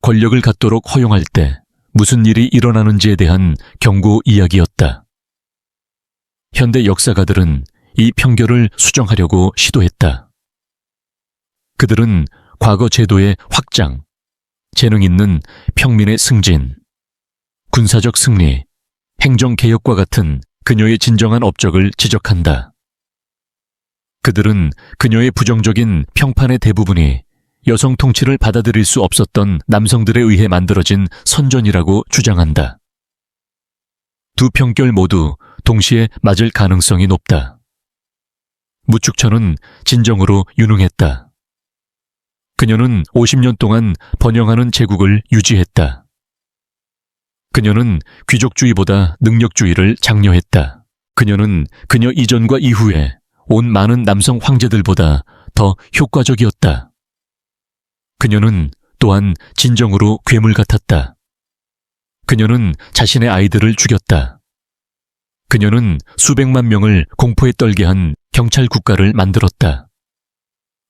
권력을 갖도록 허용할 때 무슨 일이 일어나는지에 대한 경고 이야기였다. 현대 역사가들은 이 편견을 수정하려고 시도했다. 그들은 과거 제도의 확장, 재능 있는 평민의 승진, 군사적 승리, 행정개혁과 같은 그녀의 진정한 업적을 지적한다. 그들은 그녀의 부정적인 평판의 대부분이 여성 통치를 받아들일 수 없었던 남성들에 의해 만들어진 선전이라고 주장한다. 두 평결 모두 동시에 맞을 가능성이 높다. 무축천은 진정으로 유능했다. 그녀는 50년 동안 번영하는 제국을 유지했다. 그녀는 귀족주의보다 능력주의를 장려했다. 그녀는 그녀 이전과 이후에 온 많은 남성 황제들보다 더 효과적이었다. 그녀는 또한 진정으로 괴물 같았다. 그녀는 자신의 아이들을 죽였다. 그녀는 수백만 명을 공포에 떨게 한 경찰 국가를 만들었다.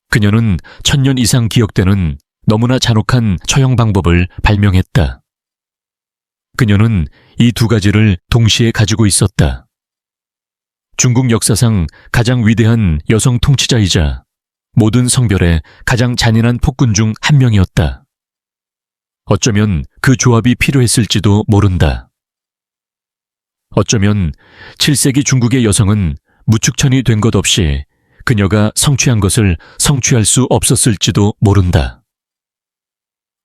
그녀는 1000년 이상 기억되는 너무나 잔혹한 처형 방법을 발명했다. 그녀는 이 두 가지를 동시에 가지고 있었다. 중국 역사상 가장 위대한 여성 통치자이자 모든 성별의 가장 잔인한 폭군 중 한 명이었다. 어쩌면 그 조합이 필요했을지도 모른다. 어쩌면 7세기 중국의 여성은 무축천이 된 것 없이 그녀가 성취한 것을 성취할 수 없었을지도 모른다.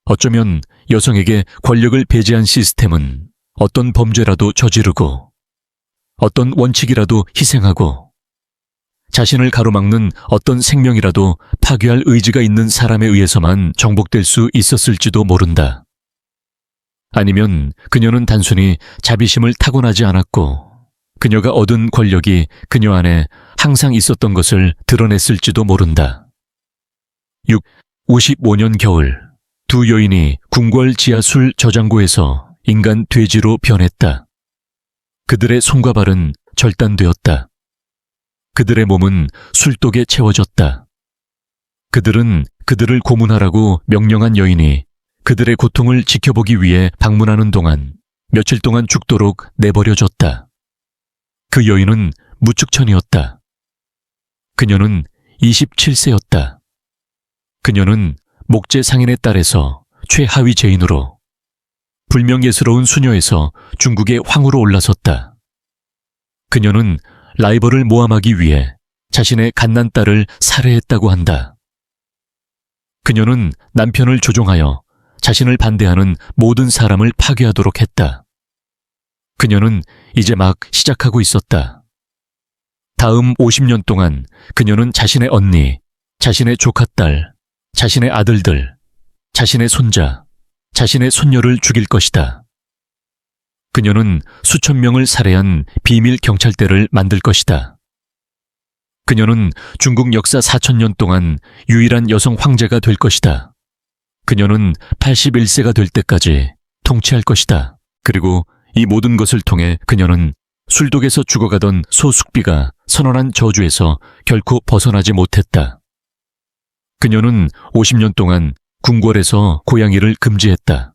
어쩌면 여성에게 권력을 배제한 시스템은 어떤 범죄라도 저지르고 어떤 원칙이라도 희생하고 자신을 가로막는 어떤 생명이라도 파괴할 의지가 있는 사람에 의해서만 정복될 수 있었을지도 모른다. 아니면 그녀는 단순히 자비심을 타고나지 않았고 그녀가 얻은 권력이 그녀 안에 항상 있었던 것을 드러냈을지도 모른다. 55년 겨울 두 여인이 궁궐 지하술 저장고에서 인간 돼지로 변했다. 그들의 손과 발은 절단되었다. 그들의 몸은 술독에 채워졌다. 그들은 그들을 고문하라고 명령한 여인이 그들의 고통을 지켜보기 위해 방문하는 동안 며칠 동안 죽도록 내버려졌다. 그 여인은 무축천이었다. 그녀는 27세였다. 그녀는 목재 상인의 딸에서 최하위 죄인으로 불명예스러운 수녀에서 중국의 황후로 올라섰다. 그녀는 라이벌을 모함하기 위해 자신의 갓난딸을 살해했다고 한다. 그녀는 남편을 조종하여 자신을 반대하는 모든 사람을 파괴하도록 했다. 그녀는 이제 막 시작하고 있었다. 다음 50년 동안 그녀는 자신의 언니, 자신의 조카딸, 자신의 아들들, 자신의 손자, 자신의 손녀를 죽일 것이다. 그녀는 수천 명을 살해한 비밀 경찰대를 만들 것이다. 그녀는 중국 역사 4,000년 동안 유일한 여성 황제가 될 것이다. 그녀는 81세가 될 때까지 통치할 것이다. 그리고 이 모든 것을 통해 그녀는 술독에서 죽어가던 소숙비가 선언한 저주에서 결코 벗어나지 못했다. 그녀는 50년 동안 궁궐에서 고양이를 금지했다.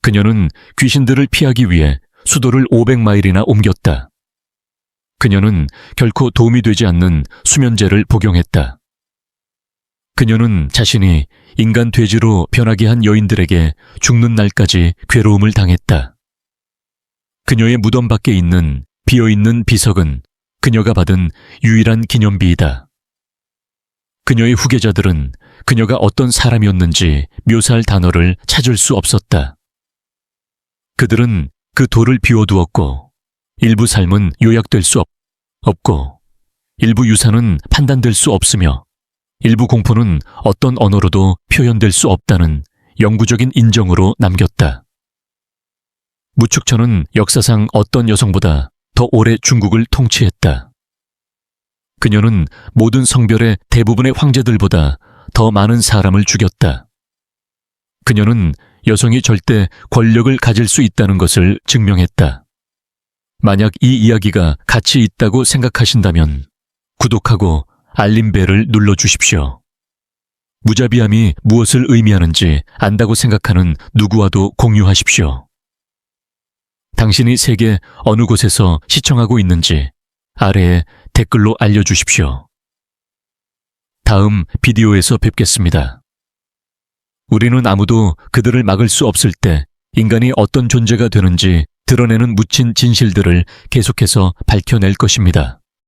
그녀는 귀신들을 피하기 위해 수도를 500마일이나 옮겼다. 그녀는 결코 도움이 되지 않는 수면제를 복용했다. 그녀는 자신이 인간 돼지로 변하게 한 여인들에게 죽는 날까지 괴로움을 당했다. 그녀의 무덤 밖에 있는 비어있는 비석은 그녀가 받은 유일한 기념비이다. 그녀의 후계자들은 그녀가 어떤 사람이었는지 묘사할 단어를 찾을 수 없었다. 그들은 그 돌을 비워두었고 일부 삶은 요약될 수 없고 일부 유산은 판단될 수 없으며 일부 공포는 어떤 언어로도 표현될 수 없다는 영구적인 인정으로 남겼다. 무축천은 역사상 어떤 여성보다 더 오래 중국을 통치했다. 그녀는 모든 성별의 대부분의 황제들보다 더 많은 사람을 죽였다. 그녀는 여성이 절대 권력을 가질 수 있다는 것을 증명했다. 만약 이 이야기가 가치 있다고 생각하신다면 구독하고 알림벨을 눌러주십시오. 무자비함이 무엇을 의미하는지 안다고 생각하는 누구와도 공유하십시오. 당신이 세계 어느 곳에서 시청하고 있는지 아래에 댓글로 알려주십시오. 다음 비디오에서 뵙겠습니다. 우리는 아무도 그들을 막을 수 없을 때 인간이 어떤 존재가 되는지 드러내는 묻힌 진실들을 계속해서 밝혀낼 것입니다.